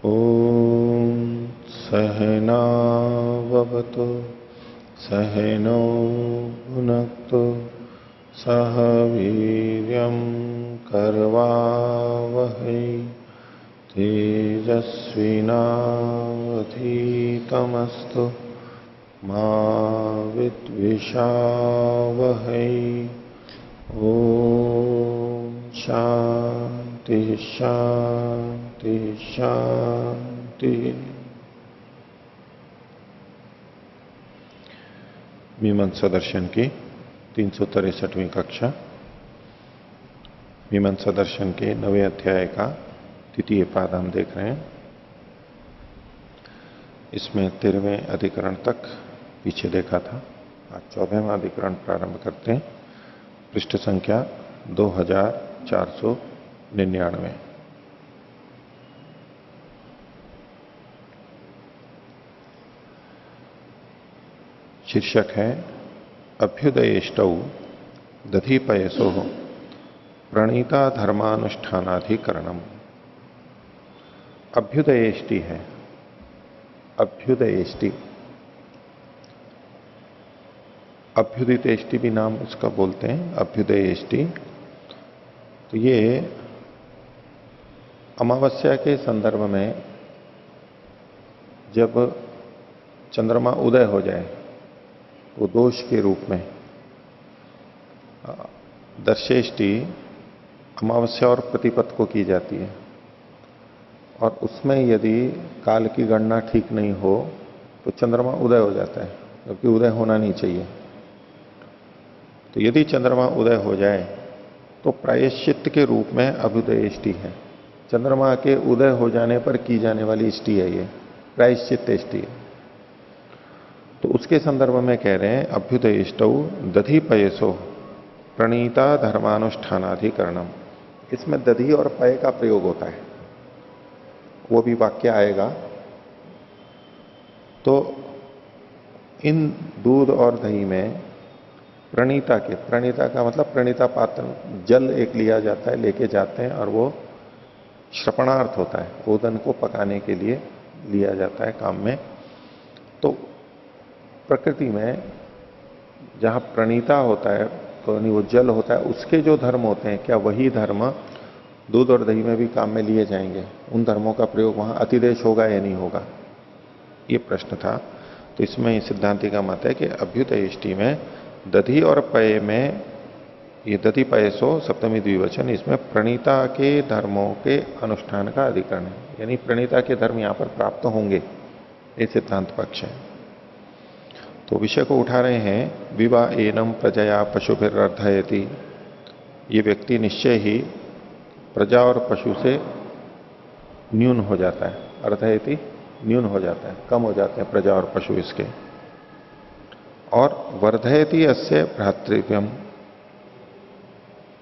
ॐ सहनाववतु सहनौ भुनक्तु सह वीर्यं करवावहै तेजस्विनावधीतमस्तु मा विद्विषावहै। ॐ शांति शांति शांति। मीमांसा दर्शन की 363वीं कक्षा, मीमांसा दर्शन के 9वें अध्याय का द्वितीय पाद हम देख रहे हैं। इसमें 13वें अधिकरण तक पीछे देखा था। आज 14वां अधिकरण प्रारंभ करते हैं। पृष्ठ संख्या 2499। शीर्षक है अभ्युदयेष्टौ दधिपयसो प्रणीता धर्मानुष्ठानाधिकरणम। अभ्युदयेष्टि है, अभ्युदयेष्टि, अभ्युदितेष्टि भी नाम उसका बोलते हैं, अभ्युदयेष्टि। तो ये अमावस्या के संदर्भ में जब चंद्रमा उदय हो जाए तो दोष के रूप में दर्शेष्टि अमावस्या और प्रतिपद को की जाती है, और उसमें यदि काल की गणना ठीक नहीं हो तो चंद्रमा उदय हो जाता है, क्योंकि उदय होना नहीं चाहिए। तो यदि चंद्रमा उदय हो जाए तो प्रायश्चित्त के रूप में अभ्युदयेष्टि है। चंद्रमा के उदय हो जाने पर की जाने वाली इष्टि है, ये प्रायश्चित्त इष्टि है। तो उसके संदर्भ में कह रहे हैं अभ्युदयेष्टौ दधिपयसो प्रणीता धर्मानुष्ठानाधिकरणम। इसमें दधि और पय का प्रयोग होता है, वो भी वाक्य आएगा। तो इन दूध और दही में प्रणीता के, प्रणीता का मतलब प्रणीता पात्र, जल एक लिया जाता है, लेके जाते हैं, और वो श्रपणार्थ होता है, ओदन को पकाने के लिए लिया जाता है काम में। तो प्रकृति में जहां प्रणीता होता है, तो वो जल होता है, उसके जो धर्म होते हैं, क्या वही धर्म दूध और दही में भी काम में लिए जाएंगे? उन धर्मों का प्रयोग वहां अतिदेश होगा या नहीं होगा, ये प्रश्न था। तो इसमें सिद्धांति का मत है कि अभ्युदयेष्टि में दधि और पय में, ये दधि पयसो सप्तमी द्विवचन, इसमें प्रणीता के धर्मों के अनुष्ठान का अधिकरण है, यानी प्रणीता के धर्म यहां पर प्राप्त होंगे, ये सिद्धांत पक्ष है। तो विषय को उठा रहे हैं विवाह एनम प्रजया पशुभिर्वर्धयति। ये व्यक्ति निश्चय ही प्रजा और पशु से न्यून हो जाता है, अर्धयति न्यून हो जाता है, कम हो जाते हैं प्रजा और पशु इसके। और वर्धयति अस्य भ्रातृव्यम,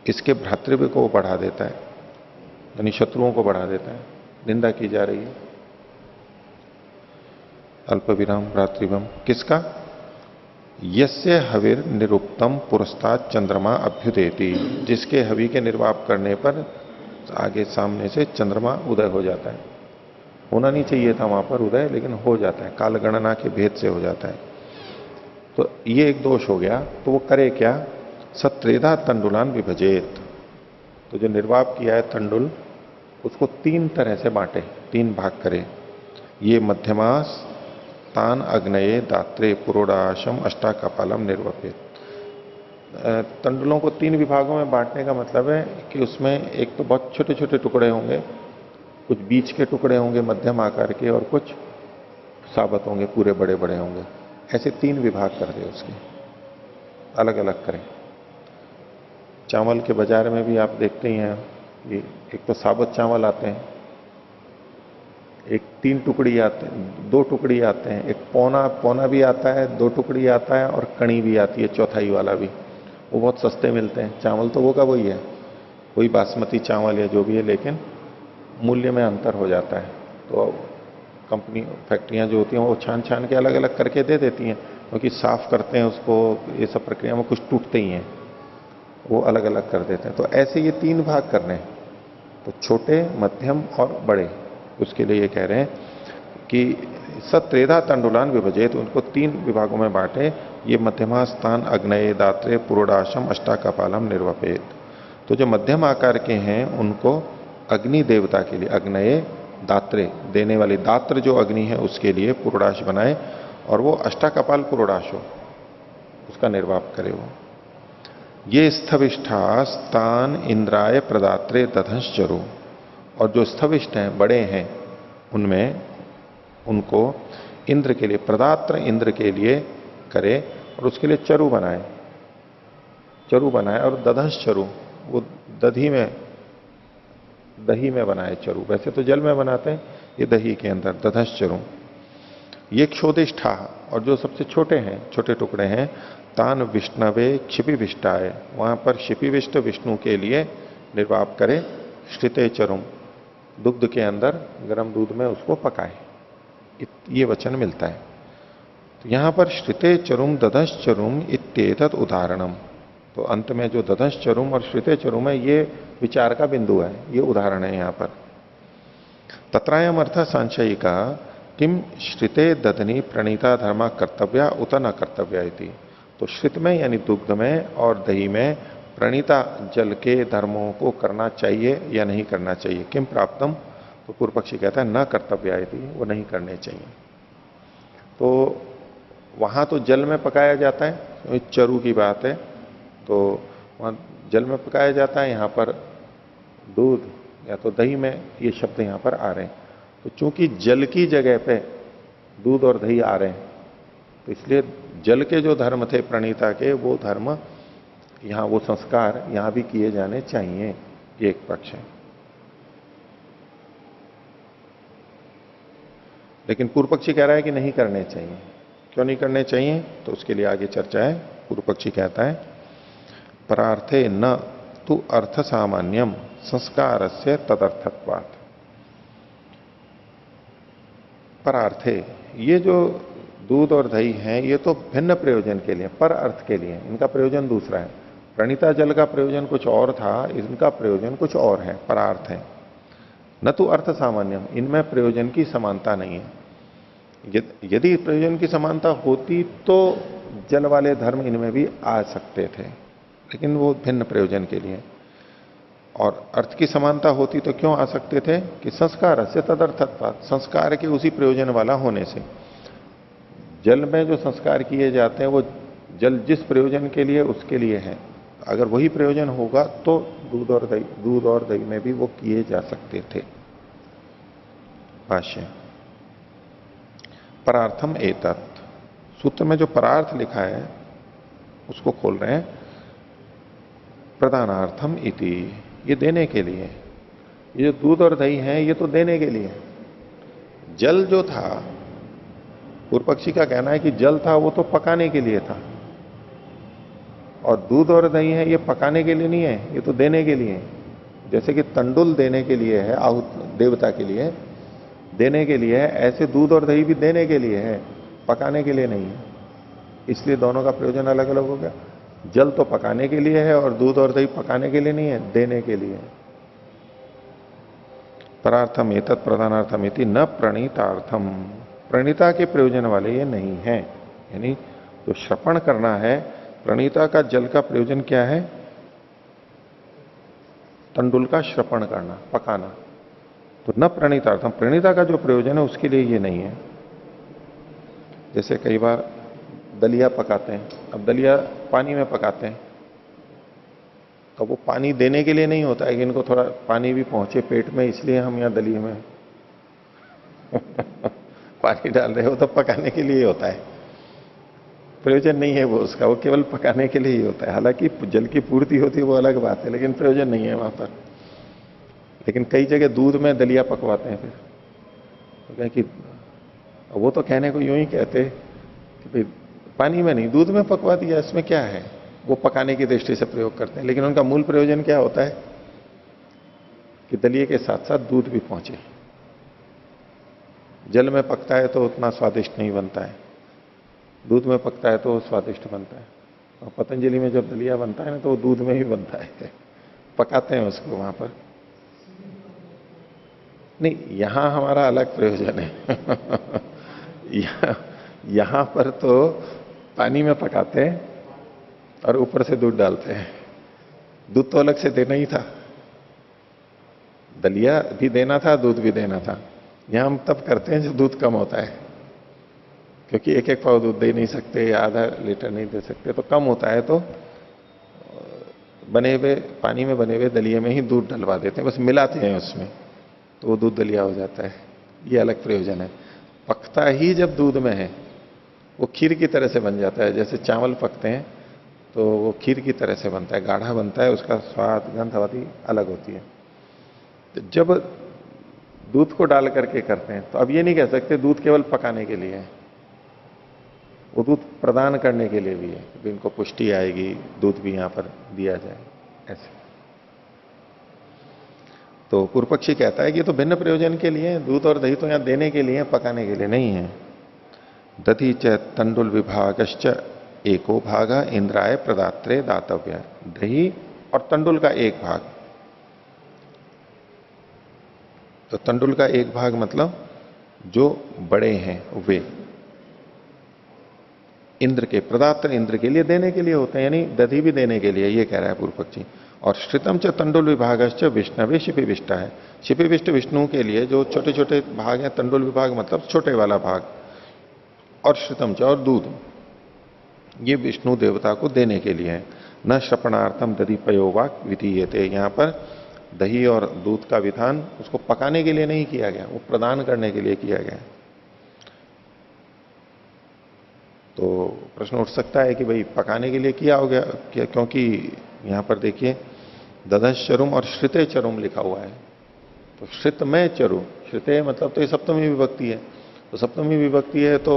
इसके भ्रातृव्य को बढ़ा देता है, यानी शत्रुओं को बढ़ा देता है। निंदा की जा रही है। अल्प विराम भ्रातृव्यम किसका? यस्य हविर निरुक्तम पुरस्तात् चंद्रमा अभ्युदेति, जिसके हवि के निर्वाप करने पर आगे सामने से चंद्रमा उदय हो जाता है। होना नहीं चाहिए था वहां पर उदय, लेकिन हो जाता है, काल गणना के भेद से हो जाता है। तो ये एक दोष हो गया। तो वो करे क्या? सत्रेधा तंडुलान विभजेत। तो जो निर्वाप किया है तंडुल, उसको 3 तरह से बांटे, 3 भाग करे। ये मध्यमास तान अग्नये दात्रे पुरोडाशम अष्टा कपालम निर्वपित। तंडुलों को 3 विभागों में बांटने का मतलब है कि उसमें एक तो बहुत छोटे छोटे टुकड़े होंगे, कुछ बीच के टुकड़े होंगे मध्यम आकार के, और कुछ साबत होंगे, पूरे बड़े बड़े होंगे। ऐसे 3 विभाग कर दे उसके, अलग अलग करें। चावल के बाजार में भी आप देखते ही हैं, एक तो साबुत चावल आते हैं, एक 3 टुकड़ी आते हैं, 2 टुकड़ी आते हैं, एक पौना भी आता है, 2 टुकड़ी आता है, और कणी भी आती है, चौथाई वाला भी। वो बहुत सस्ते मिलते हैं। चावल तो वो का वही है, कोई बासमती चावल या जो भी है, लेकिन मूल्य में अंतर हो जाता है। तो कंपनी फैक्ट्रियां जो होती हैं वो छान छान के अलग अलग करके दे देती हैं, क्योंकि साफ करते हैं उसको, ये सब प्रक्रिया में कुछ टूटते ही हैं, वो अलग अलग कर देते हैं। तो ऐसे ये 3 भाग करने हैं, तो छोटे, मध्यम और बड़े, उसके लिए ये कह रहे हैं कि सत्रेधा तंडुलान विभजे, तो उनको 3 विभागों में बांटे। ये मध्यमा स्थान अग्नये दात्रे पुरोडाशम अष्टाकपालम निर्वपेत। तो जो मध्यम आकार के हैं उनको अग्नि देवता के लिए अग्नये दात्रे देने वाली, दात्र जो अग्नि है उसके लिए पुरोडाश बनाए और वो अष्टाकपाल पुरोडाश हो, उसका निर्वाप करे वो। ये स्थविष्ठा स्थान इंद्राय प्रदात्रे दधंश्चरु, और जो स्थविष्ठ हैं बड़े हैं उनमें उनको इंद्र के लिए, प्रदात्र इंद्र के लिए करे और उसके लिए चरु बनाए, चरु बनाए और दधंश चरु, वो दही में बनाए चरु। वैसे तो जल में बनाते हैं, ये दही के अंदर दधंश चरु। ये क्षोदिष्ठा, और जो सबसे छोटे हैं, छोटे टुकड़े हैं, तान विष्णवे क्षिपिविष्टाए, वहां पर क्षिपिविष्ट विष्णु के लिए निर्वाप करे। श्रिते चरुम, दुग्ध के अंदर गर्म दूध में उसको पकाए, ये वचन मिलता है। तो यहां पर श्रिते चरुम दधंश चरुम इत्येतत् उदाहरणम, तो अंत में जो दधंश चरुम और श्रिते चरुम है ये विचार का बिंदु है, ये उदाहरण है यहां पर। तत्रायम अर्थ संशयिका किम श्रिते दधनी प्रणीता धर्मा कर्तव्या उत न कर्तव्या इति। तो श्रित में यानी दुग्ध में और दही में प्रणीता जल के धर्मों को करना चाहिए या नहीं करना चाहिए। किम प्राप्तम, तो पूर्व पक्षी कहता है न कर्तव्या इति, वो नहीं करने चाहिए। तो वहां तो जल में पकाया जाता है, चरु की बात है, तो वहां जल में पकाया जाता है, यहां पर दूध या तो दही में, ये शब्द यहां पर आ रहे हैं। तो चूंकि जल की जगह पे दूध और दही आ रहे हैं, तो इसलिए जल के जो धर्म थे प्रणीता के, वो धर्म यहां, वो संस्कार यहां भी किए जाने चाहिए, ये एक पक्ष है। लेकिन पूर्व पक्षी कह रहा है कि नहीं करने चाहिए। क्यों नहीं करने चाहिए, तो उसके लिए आगे चर्चा है। पूर्व पक्षी कहता है परार्थे न तु अर्थ सामान्यम संस्कार से तदर्थत्वात्। परार्थे, ये जो दूध और दही हैं ये तो भिन्न प्रयोजन के लिए, पर अर्थ के लिए, इनका प्रयोजन दूसरा है। प्रणीता जल का प्रयोजन कुछ और था, इनका प्रयोजन कुछ और है, परार्थ है। न तो अर्थ सामान्यम, इनमें प्रयोजन की समानता नहीं है। यदि प्रयोजन की समानता होती तो जल वाले धर्म इनमें भी आ सकते थे, लेकिन वो भिन्न प्रयोजन के लिए। और अर्थ की समानता होती तो क्यों आ सकते थे, कि संस्कार से तदर्थत्वात्, संस्कार के उसी प्रयोजन वाला होने से। जल में जो संस्कार किए जाते हैं वो जल जिस प्रयोजन के लिए उसके लिए है, अगर वही प्रयोजन होगा तो दूध और दही में भी वो किए जा सकते थे। भाष्य परार्थम एतत्, सूत्र में जो परार्थ लिखा है उसको खोल रहे हैं। प्रदानार्थम इति, ये देने के लिए, ये जो दूध और दही है ये तो देने के लिए। जल जो था, पूर्व पक्षी का कहना है कि जल था वो तो पकाने के लिए था, और दूध और दही है ये पकाने के लिए नहीं है, ये तो देने के लिए। जैसे कि तंडुल देने के लिए है, आहुत देवता के लिए देने के लिए है, ऐसे दूध और दही भी देने के लिए है, पकाने के लिए नहीं है। इसलिए दोनों का प्रयोजन अलग अलग हो गया। जल तो पकाने के लिए है और दूध और दही पकाने के लिए नहीं है, देने के लिए है। परार्थम एतत् प्रधानार्थम इति न प्रणीतार्थम, प्रणीता के प्रयोजन वाले ये नहीं है। यानी तो श्रवण करना है, प्रणीता का जल का प्रयोजन क्या है, तंडुल का श्रवण करना, पकाना। तो न प्रणीतार्थम, प्रणीता का जो प्रयोजन है उसके लिए ये नहीं है। जैसे कई बार दलिया पकाते हैं, अब दलिया पानी में पकाते हैं, तो वो पानी देने के लिए नहीं होता है कि इनको थोड़ा पानी भी पहुंचे पेट में, इसलिए हम यहाँ दलिया में पानी डाल रहे हो, तो पकाने के लिए होता है, प्रयोजन नहीं है वो उसका, वो केवल पकाने के लिए ही होता है। हालांकि जल की पूर्ति होती है वो अलग बात है, लेकिन प्रयोजन नहीं है वहां पर। लेकिन कई जगह दूध में दलिया पकवाते हैं, फिर तो कहें कि वो तो कहने को यूं ही कहते कि भाई पानी में नहीं दूध में पकवा दिया, इसमें क्या है, वो पकाने की दृष्टि से प्रयोग करते हैं। लेकिन उनका मूल प्रयोजन क्या होता है कि दलिए के साथ साथ दूध भी पहुंचे। जल में पकता है तो उतना स्वादिष्ट नहीं बनता है, दूध में पकता है तो स्वादिष्ट बनता है। और पतंजलि में जब दलिया बनता है ना तो वो दूध में ही बनता है, पकाते हैं उसको वहां पर। नहीं, यहां हमारा अलग प्रयोजन है। यहां पर तो पानी में पकाते हैं और ऊपर से दूध डालते हैं। दूध तो अलग से देना ही था, दलिया भी देना था, दूध भी देना था। यहां हम तब करते हैं जब दूध कम होता है, क्योंकि एक एक पाव दूध दे नहीं सकते, आधा लीटर नहीं दे सकते, तो कम होता है तो बने हुए पानी में बने हुए दलिये में ही दूध डलवा देते हैं, बस मिलाते हैं उसमें, तो वो दूध दलिया हो जाता है। ये अलग प्रयोजन है। पकता ही जब दूध में है, वो खीर की तरह से बन जाता है। जैसे चावल पकते हैं तो वो खीर की तरह से बनता है, गाढ़ा बनता है, उसका स्वाद गंध आदि अलग होती है। तो जब दूध को डाल करके करते हैं तो अब ये नहीं कह सकते दूध केवल पकाने के लिए है, वो दूध प्रदान करने के लिए भी है, क्योंकि इनको पुष्टि आएगी, दूध भी यहां पर दिया जाए ऐसे। तो पूर्व पक्षी कहता है कि ये तो भिन्न प्रयोजन के लिए है, दूध और दही तो यहां देने के लिए है, पकाने के लिए नहीं है। दधि च तंडुल विभागश्च एको भागा इंद्राय प्रदात्रे दातव्य। दही और तंडुल का एक भाग, तो तंडुल का एक भाग मतलब जो बड़े हैं वे इंद्र के, प्रदात्र इंद्र के लिए देने के लिए होते हैं, यानी दधि भी देने के लिए, ये कह रहा है पूर्व पक्षी। और श्रितम च तंडुल विभागश्च विष्णवे शिपिविष्टा है, शिपिविष्ट विष्णु के लिए जो छोटे छोटे भाग हैं, तंडुल विभाग मतलब छोटे वाला भाग, और श्रितम च और दूध, ये विष्णु देवता को देने के लिए है। न श्रपणार्थम दधि पयोवाक विधीयते, यहां पर दही और दूध का विधान उसको पकाने के लिए नहीं किया गया, वो प्रदान करने के लिए किया गया। तो प्रश्न उठ सकता है कि भाई पकाने के लिए किया हो गया क्या, क्योंकि यहां पर देखिए दधश चरुम और श्रिते चरुम लिखा हुआ है। तो श्रित में चरु, श्रिते मतलब तो ये सप्तमी विभक्ति है, तो सप्तमी विभक्ति है तो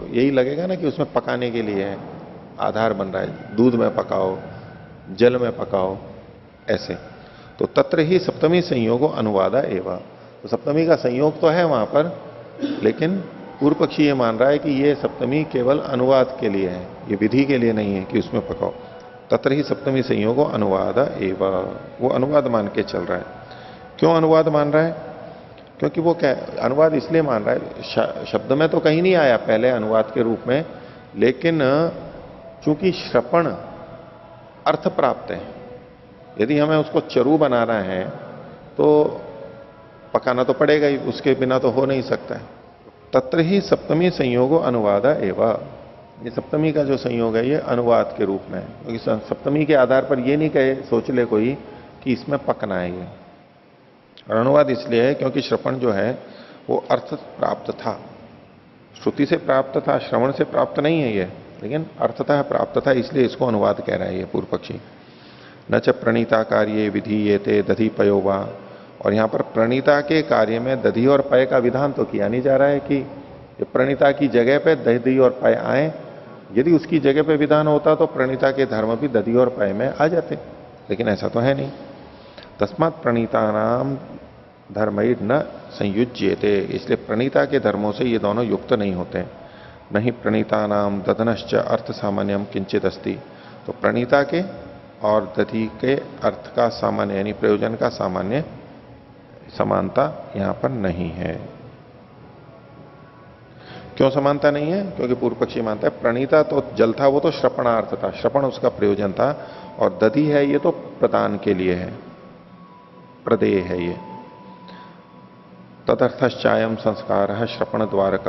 यही लगेगा ना कि उसमें पकाने के लिए है, आधार बन रहा है, दूध में पकाओ, जल में पकाओ, ऐसे। तो तत्र ही सप्तमी संयोगो अनुवादा एवं, तो सप्तमी का संयोग तो है वहां पर, लेकिन पूर्व पक्षी ये मान रहा है कि ये सप्तमी केवल अनुवाद के लिए है, ये विधि के लिए नहीं है कि उसमें पकाओ। तत्र ही सप्तमी संयोगो अनुवादा एवं, वो अनुवाद मान के चल रहा है। क्यों अनुवाद मान रहा है? क्योंकि वो क्या अनुवाद इसलिए मान रहा है, शब्द में तो कहीं नहीं आया पहले अनुवाद के रूप में, लेकिन चूंकि श्रपण अर्थ प्राप्त है, यदि हमें उसको चरु बनाना है तो पकाना तो पड़ेगा ही, उसके बिना तो हो नहीं सकता है। तत्र ही सप्तमी संयोगो अनुवादा एवं, ये सप्तमी का जो संयोग है ये अनुवाद के रूप में है, क्योंकि सप्तमी के आधार पर ये नहीं कहे सोच ले कोई कि इसमें पकना है ये। और अनुवाद इसलिए है क्योंकि श्रवण जो है वो अर्थ प्राप्त था, श्रुति से प्राप्त था, श्रवण से प्राप्त नहीं है ये, लेकिन अर्थतः प्राप्त था, इसलिए इसको अनुवाद कह रहा है ये पूर्व पक्षी। न च प्रणीता कार्य विधि ये थे दधि पयोवा, और यहां पर प्रणीता के कार्य में दधि और पय का विधान तो किया नहीं जा रहा है कि प्रणीता की जगह पे दधि और पय आए। यदि उसकी जगह पे विधान होता तो प्रणीता के धर्म भी दधि और पय में आ जाते, लेकिन ऐसा तो है नहीं। तस्मात् प्रणीता नाम धर्मैर न संयुज्येते, इसलिए प्रणीता के धर्मों से ये दोनों युक्त नहीं होते। नहीं प्रणीता नाम ददनश्च अर्थ सामान्यम किंचित अस्ति, तो प्रणीता के और दधि के अर्थ का सामान्य यानी प्रयोजन का सामान्य समानता यहां पर नहीं है। क्यों समानता नहीं है? क्योंकि पूर्व पक्षी मानता है प्रणीता तो जल था, वो तो श्रपणार्थ था, श्रपण उसका प्रयोजन था, और दधि है ये तो प्रदान के लिए है, प्रदेय है ये। तदर्थश्चायम संस्कार है श्रपण द्वारक,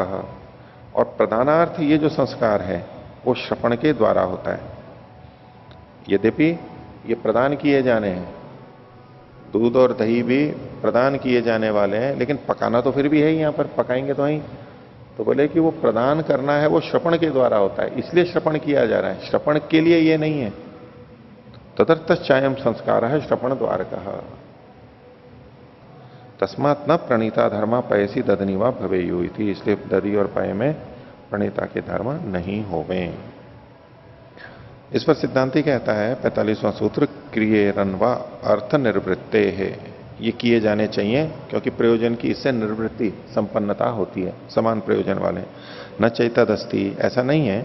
और प्रदानार्थ ये जो संस्कार है वो श्रपण के द्वारा होता है। यद्यपि ये प्रदान किए जाने हैं, दूध और दही भी प्रदान किए जाने वाले हैं, लेकिन पकाना तो फिर भी है, यहां पर पकाएंगे तो ही, तो बोले कि वो प्रदान करना है वो श्रपण के द्वारा होता है, इसलिए श्रपण किया जा रहा है, श्रपण के लिए ये नहीं है। तदर्थश्चायम संस्कार है श्रपण द्वारक, तस्मात् न प्रणीता धर्मा पयसी दधनिवा भवेयु थी, इसलिए दधि और पय में प्रणीता के धर्म नहीं होवे। इस पर सिद्धांति कहता है 45वां सूत्र, क्रियेरन्वा अर्थ निर्वृत्ते है, ये किए जाने चाहिए क्योंकि प्रयोजन की इससे निर्वृत्ति संपन्नता होती है, समान प्रयोजन वाले। न चैतदस्ति, ऐसा नहीं है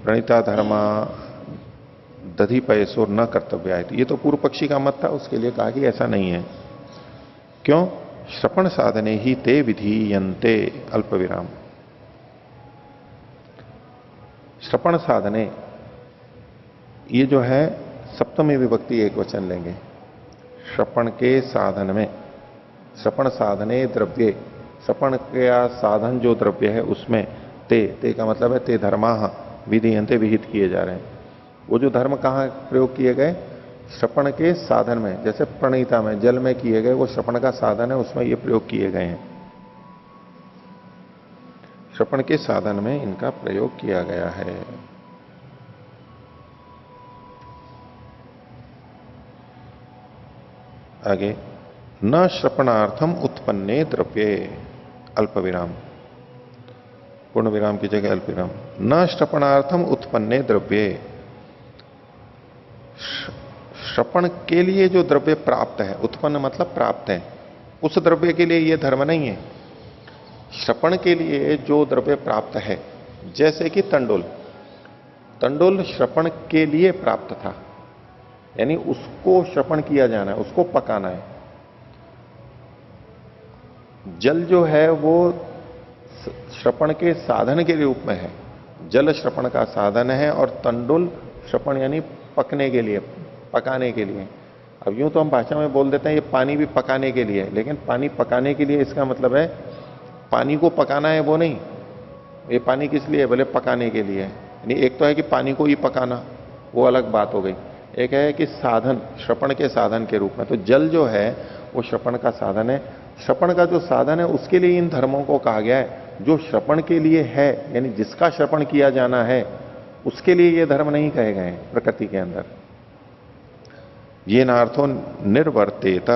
प्रणीता धर्मा दधि पयसोर न कर्तव्य, ये तो पूर्व पक्षी का मत था, उसके लिए कहा कि ऐसा नहीं है। क्यों? श्रपण साधने ही ते विधीयन्ते अल्प विराम। श्रपण साधने ये जो है सप्तमी विभक्ति एक वचन लेंगे। श्रपण के साधन में, श्रपण साधने द्रव्ये, श्रपण का साधन जो द्रव्य है उसमें ते का मतलब है ते धर्माः विधीयन्ते विहित किए जा रहे हैं। वो जो धर्म कहां प्रयोग किए गए? श्रपण के साधन में, जैसे प्रणीता में जल में किए गए, वो श्रपण का साधन है, उसमें ये प्रयोग किए गए हैं। श्रपण के साधन में इनका प्रयोग किया गया है। आगे, न श्रपणार्थम उत्पन्ने द्रव्ये अल्प विराम, पूर्ण विराम की जगह अल्प विराम। न श्रपणार्थम उत्पन्ने द्रव्ये, श्रपण के लिए जो द्रव्य प्राप्त है, उत्पन्न मतलब प्राप्त है, उस द्रव्य के लिए यह धर्म नहीं है। श्रपण के लिए जो द्रव्य प्राप्त है, जैसे कि तंडुल, तंडुल श्रपण के लिए प्राप्त था, यानी उसको श्रपण किया जाना है, उसको पकाना है। जल जो है वो श्रपण के साधन के रूप में है, जल श्रपण का साधन है, और तंडुल श्रपण यानी पकने के लिए, पकाने के लिए। अब यूं तो हम भाषा में बोल देते हैं ये पानी भी पकाने के लिए, लेकिन पानी पकाने के लिए इसका मतलब है पानी को पकाना है वो नहीं। ये पानी किस लिए है? बोले पकाने के लिए। यानी एक तो है कि पानी को ही पकाना, वो अलग बात हो गई। एक है कि साधन, श्रपण के साधन के रूप में। तो जल जो है वो श्रपण का साधन है। श्रपण का जो साधन है उसके लिए इन धर्मों को कहा गया है। जो श्रपण के लिए है, यानी जिसका श्रपण किया जाना है, उसके लिए ये धर्म नहीं कहे गए हैं प्रकृति के अंदर। ये नार्थो निर्वर्तेत,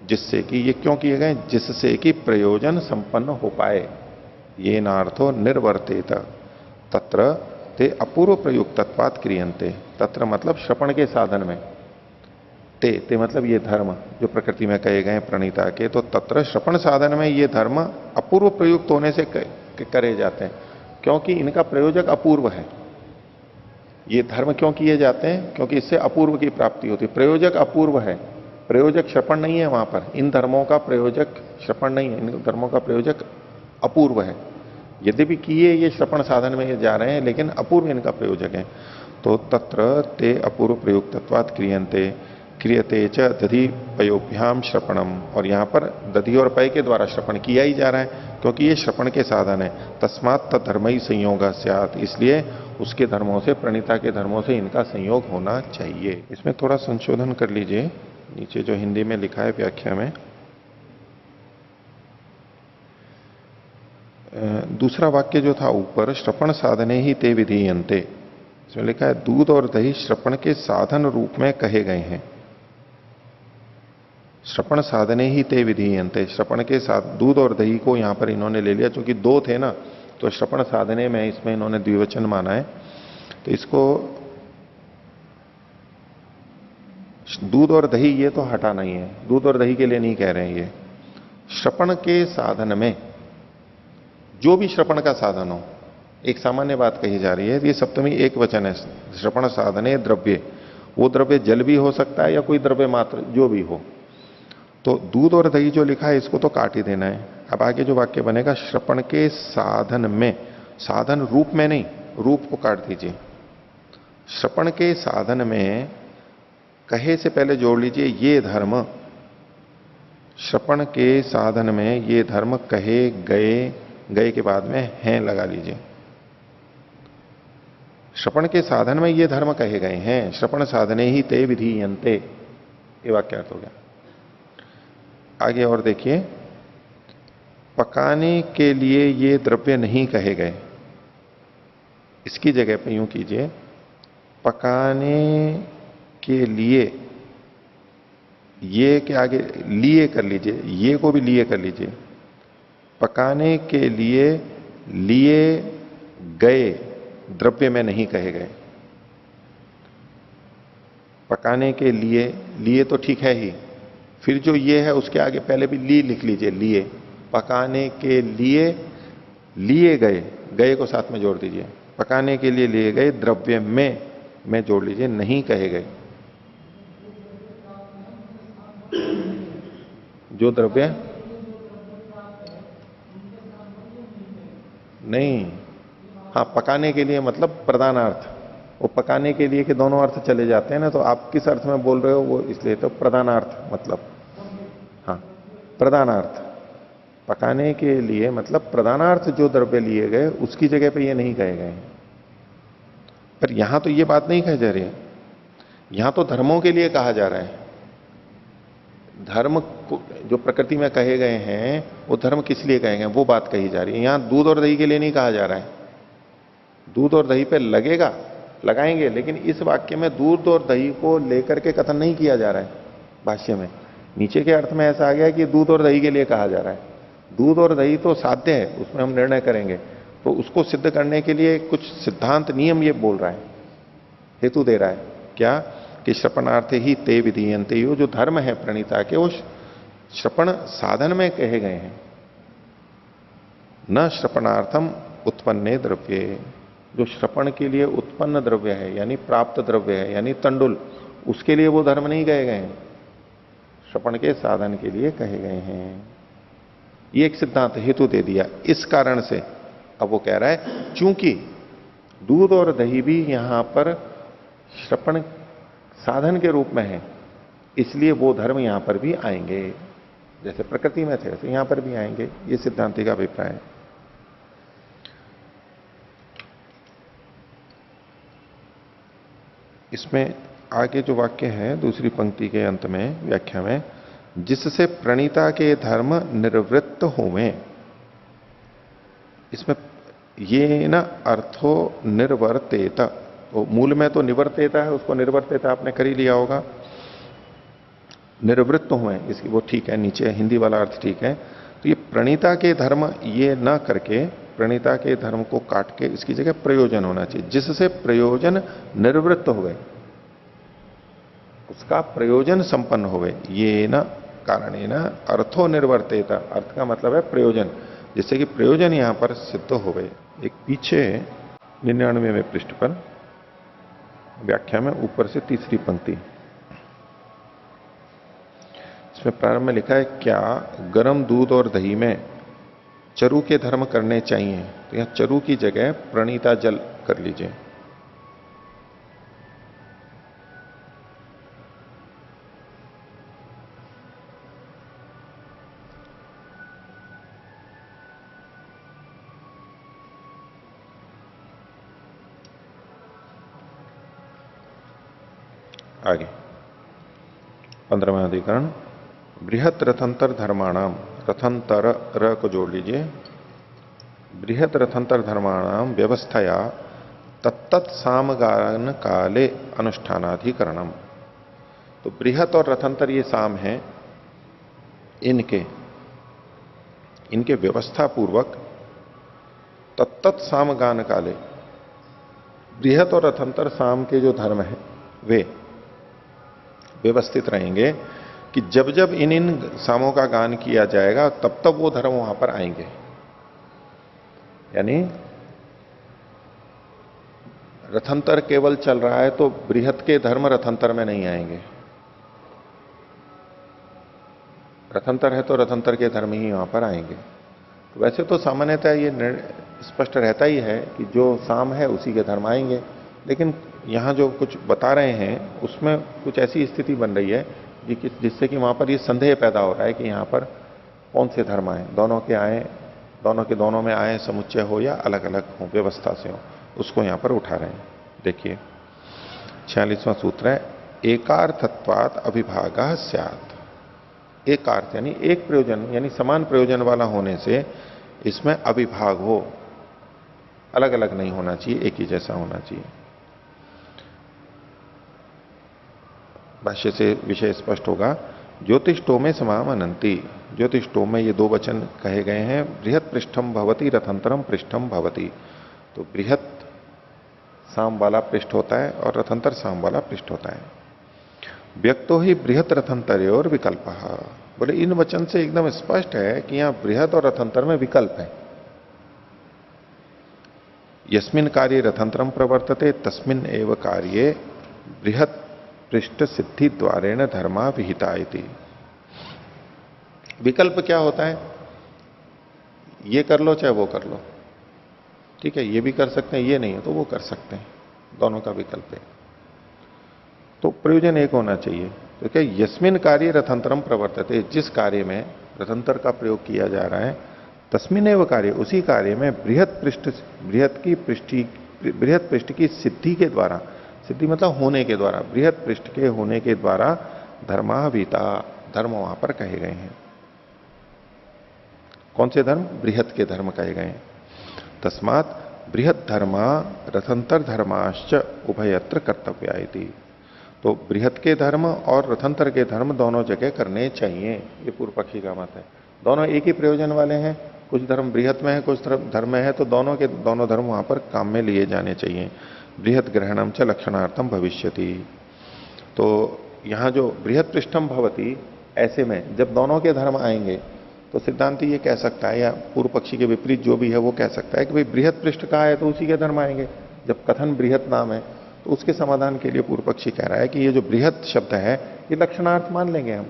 जिससे कि ये क्यों किए गए? जिससे कि प्रयोजन संपन्न हो पाए। ये नार्थो निर्वर्तेत तत्र ते अपूर्व प्रयुक्तत्वात् क्रियन्ते। तत्र मतलब श्रपण के साधन में, ते मतलब ये धर्म जो प्रकृति में कहे गए प्रणीता के, तो तत्र श्रपण साधन में ये धर्म अपूर्व प्रयुक्त होने से करे जाते हैं, क्योंकि इनका प्रयोजक अपूर्व है। ये धर्म क्यों किए जाते हैं? क्योंकि इससे अपूर्व की प्राप्ति होती है। प्रयोजक अपूर्व है, प्रयोजक श्रपण नहीं है वहां पर। इन धर्मों का प्रयोजक श्रपण नहीं है, इन धर्मों का प्रयोजक अपूर्व है। यद्यपि किए ये श्रपण साधन में ये जा रहे हैं, लेकिन अपूर्व इनका प्रयोजक है। तो तत्र ते अपूर्व प्रयुक्तत्वात् क्रियन्ते क्रियते च दधि पयोभ्याम श्रपणम। और यहां पर दधि और पय के द्वारा श्रपण किया ही जा रहा है, क्योंकि ये श्रपण के साधन है। तस्मात् तद्धर्मई संयोग स्यात्, इसलिए उसके धर्मों से, प्रणीता के धर्मों से इनका संयोग होना चाहिए। इसमें थोड़ा संशोधन कर लीजिए, नीचे जो हिंदी में लिखा है व्याख्या में, दूसरा वाक्य जो था ऊपर, श्रपण साधने ही ते विधीयन्ते, इसमें लिखा है दूध और दही श्रपण के साधन रूप में कहे गए हैं। श्रपण साधने ही ते विधीयन्ते, श्रपण के साथ दूध और दही को यहां पर इन्होंने ले लिया, क्योंकि दो थे ना, तो श्रपण साधने में इसमें इन्होंने द्विवचन माना है। तो इसको दूध और दही ये तो हटाना ही है, दूध और दही के लिए नहीं कह रहे हैं। ये श्रपण के साधन में जो भी श्रपण का साधन हो, एक सामान्य बात कही जा रही है, ये सप्तमी एक वचन है। श्रपण साधने द्रव्य, वो द्रव्य जल भी हो सकता है या कोई द्रव्य मात्र जो भी हो। तो दूध और दही जो लिखा है इसको तो काट ही देना है। अब आगे जो वाक्य बनेगा, श्रपण के साधन में, साधन रूप में नहीं, रूप को काट दीजिए। श्रपण के साधन में कहे से पहले जोड़ लीजिए ये धर्म, श्रपण के साधन में ये धर्म कहे गए, गए के बाद में हैं लगा लीजिए। श्रपण के साधन में ये धर्म कहे गए हैं, श्रपण साधने ही ते विधीयन्ते, ये वाक्यार्थ हो गया। आगे और देखिए, पकाने के लिए ये द्रव्य नहीं कहे गए, इसकी जगह पे यूं कीजिए, पकाने के लिए, ये के आगे लिए कर लीजिए, ये को भी लिए कर लीजिए। पकाने के लिए लिए गए द्रव्य में नहीं कहे गए। पकाने के लिए, लिए तो ठीक है ही, फिर जो ये है उसके आगे पहले भी ली लिख लीजिए, लिए। पकाने के लिए लिए गए, गए को साथ में जोड़ दीजिए। पकाने के लिए लिए गए द्रव्य में जोड़ लीजिए, नहीं कहे गए। जो द्रव्य नहीं, हाँ पकाने के लिए मतलब प्रधानार्थ, वो पकाने के लिए के दोनों अर्थ चले जाते हैं ना, तो आप किस अर्थ में बोल रहे हो वो इसलिए तो प्रधानार्थ मतलब, हाँ प्रधानार्थ, पकाने के लिए मतलब प्रधानार्थ जो द्रव्य लिए गए उसकी जगह पे ये नहीं कहे गए हैं। पर यहां तो ये बात नहीं कही जा रही है, यहां तो धर्मों के लिए कहा जा रहा है। धर्म जो प्रकृति में कहे गए हैं वो धर्म किस लिए कहे गए वो बात कही जा रही है। यहां दूध और दही के लिए नहीं कहा जा रहा है। दूध और दही पे लगेगा, लगाएंगे, लेकिन इस वाक्य में दूध और दही को लेकर के कथन नहीं किया जा रहा है भाष्य में। नीचे के अर्थ में ऐसा आ गया कि दूध और दही के लिए कहा जा रहा है। दूध और दही तो साध्य है, उसमें हम निर्णय करेंगे, तो उसको सिद्ध करने के लिए कुछ सिद्धांत नियम ये बोल रहा है, हेतु दे रहा है क्या, कि श्रपणार्थ ही ते विधीयन्ते, जो धर्म है प्रणीता के वो श्रपण साधन में कहे गए हैं, न श्रपणार्थम उत्पन्ने द्रव्ये। जो श्रपण के लिए उत्पन्न द्रव्य है यानी प्राप्त द्रव्य है यानी तंडुल, उसके लिए वो धर्म नहीं कहे गए हैं, श्रपण के साधन के लिए कहे गए हैं। ये एक सिद्धांत हेतु दे दिया। इस कारण से अब वो कह रहा है चूंकि दूध और दही भी यहां पर श्रपण साधन के रूप में है, इसलिए वो धर्म यहां पर भी आएंगे, जैसे प्रकृति में थे वैसे यहां पर भी आएंगे। ये सिद्धांति का अभिप्राय है। इसमें आगे जो वाक्य है दूसरी पंक्ति के अंत में व्याख्या में, जिससे प्रणीता के धर्म निर्वृत्त होवें, इसमें ये ना अर्थो निर्वर्तेत, तो मूल में तो निवर्तेता है, उसको निर्वर्तेता आपने कर ही लिया होगा, निर्वृत्त हुए इसकी वो ठीक है, नीचे हिंदी वाला अर्थ ठीक है। तो ये प्रणीता के धर्म ये ना करके, प्रणीता के धर्म को काट के इसकी जगह प्रयोजन होना चाहिए, जिससे प्रयोजन निर्वृत्त हो गए, उसका प्रयोजन संपन्न हो गए। ये ना कारण ना अर्थो निर्वर्तेता, अर्थ का मतलब है प्रयोजन, जिससे कि प्रयोजन यहां पर सिद्ध हो गए। एक पीछे 99वें पृष्ठ पर व्याख्या में ऊपर से तीसरी पंक्ति, इसमें प्रारंभ में लिखा है क्या गर्म दूध और दही में चरु के धर्म करने चाहिए, तो यहां चरु की जगह प्रणीता जल कर लीजिए। आगे 15वां अधिकरण, बृहत रथंतर धर्माणाम, रथंतर र को जोड़ लीजिए, बृहत रथंतर धर्माणाम व्यवस्थाया तत्त सामगान काले अनुष्ठानाधिकरणम। तो बृहत और रथंतर ये साम हैं, इनके व्यवस्था पूर्वक तत्त सामगान काले, बृहत और रथंतर साम के जो धर्म है वे व्यवस्थित रहेंगे कि जब जब इन सामों का गान किया जाएगा तब तब वो धर्म वहां पर आएंगे। यानी रथंतर केवल चल रहा है तो बृहत के धर्म रथंतर में नहीं आएंगे, रथंतर है तो रथंतर के धर्म ही वहां पर आएंगे। तो वैसे तो सामान्यतः ये स्पष्ट रहता ही है कि जो साम है उसी के धर्म आएंगे, लेकिन यहां जो कुछ बता रहे हैं उसमें कुछ ऐसी स्थिति बन रही है जिससे कि वहां पर ये संदेह पैदा हो रहा है कि यहां पर कौन से धर्म आए, दोनों के आए, दोनों के दोनों में आए, समुच्चय हो या अलग अलग हो, व्यवस्था से हो, उसको यहां पर उठा रहे हैं। देखिए 46वां सूत्र है, एकार्थत्वात् अभिभागः स्यात्। एकार्थ यानी एक प्रयोजन, यानी समान प्रयोजन वाला होने से इसमें अभिभाग हो, अलग अलग नहीं होना चाहिए, एक ही जैसा होना चाहिए। भाष्य से विषय स्पष्ट होगा। ज्योतिष्टो में समाम अनंती, ज्योतिष्टो में ये दो वचन कहे गए हैं, बृहत पृष्ठम भवती रथंतरम पृष्ठम भवती। तो बृहत साम वाला पृष्ठ होता है और रथंतर साम वाला पृष्ठ होता है। व्यक्तो ही बृहत रथंतर और विकल्प, बोले इन वचन से एकदम स्पष्ट है कि यहां बृहत और रथंतर में विकल्प है। यस्मिन कार्य रथंतरम प्रवर्तते तस्मिन एव कार्ये बृहत पृष्ठ सिद्धि द्वारेण धर्मा विहिता इति। विकल्प क्या होता है, ये कर लो चाहे वो कर लो, ठीक है, ये भी कर सकते हैं, ये नहीं है तो वो कर सकते हैं, दोनों का विकल्प है। तो प्रयोजन एक होना चाहिए। तो क्या यस्मिन कार्य रथंतरम प्रवर्तते, जिस कार्य में रथंतर का प्रयोग किया जा रहा है, तस्मिनेव कार्य, उसी कार्य में बृहत पृष्ठ की सिद्धि के द्वारा, सिद्धि मतलब होने के द्वारा, बृहत पृष्ठ के होने के द्वारा धर्मावीता, धर्म वहां पर कहे गए हैं। कौन से धर्म? बृहत के धर्म कहे गए हैं। तस्मात बृहत धर्मा रथंतर धर्माश्च उभयत्र कर्तव्या इति। तो बृहत के धर्म और रथंतर के धर्म दोनों जगह करने चाहिए, ये पूर्व पक्षी का मत है। दोनों एक ही प्रयोजन वाले हैं, कुछ धर्म बृहत में है, कुछ धर्म में है, तो दोनों के दोनों धर्म वहां पर काम में लिए जाने चाहिए। बृहत ग्रहणम च लक्षणार्थम भविष्यति। तो यहां जो बृहत पृष्ठम भवती, ऐसे में जब दोनों के धर्म आएंगे तो सिद्धांत ये कह सकता है, या पूर्व पक्षी के विपरीत जो भी है वो कह सकता है कि भाई बृहत पृष्ठ का है तो उसी के धर्म आएंगे। जब कथन बृहत नाम है तो उसके समाधान के लिए पूर्व पक्षी कह रहा है कि ये जो बृहत शब्द है ये लक्षणार्थ मान लेंगे हम,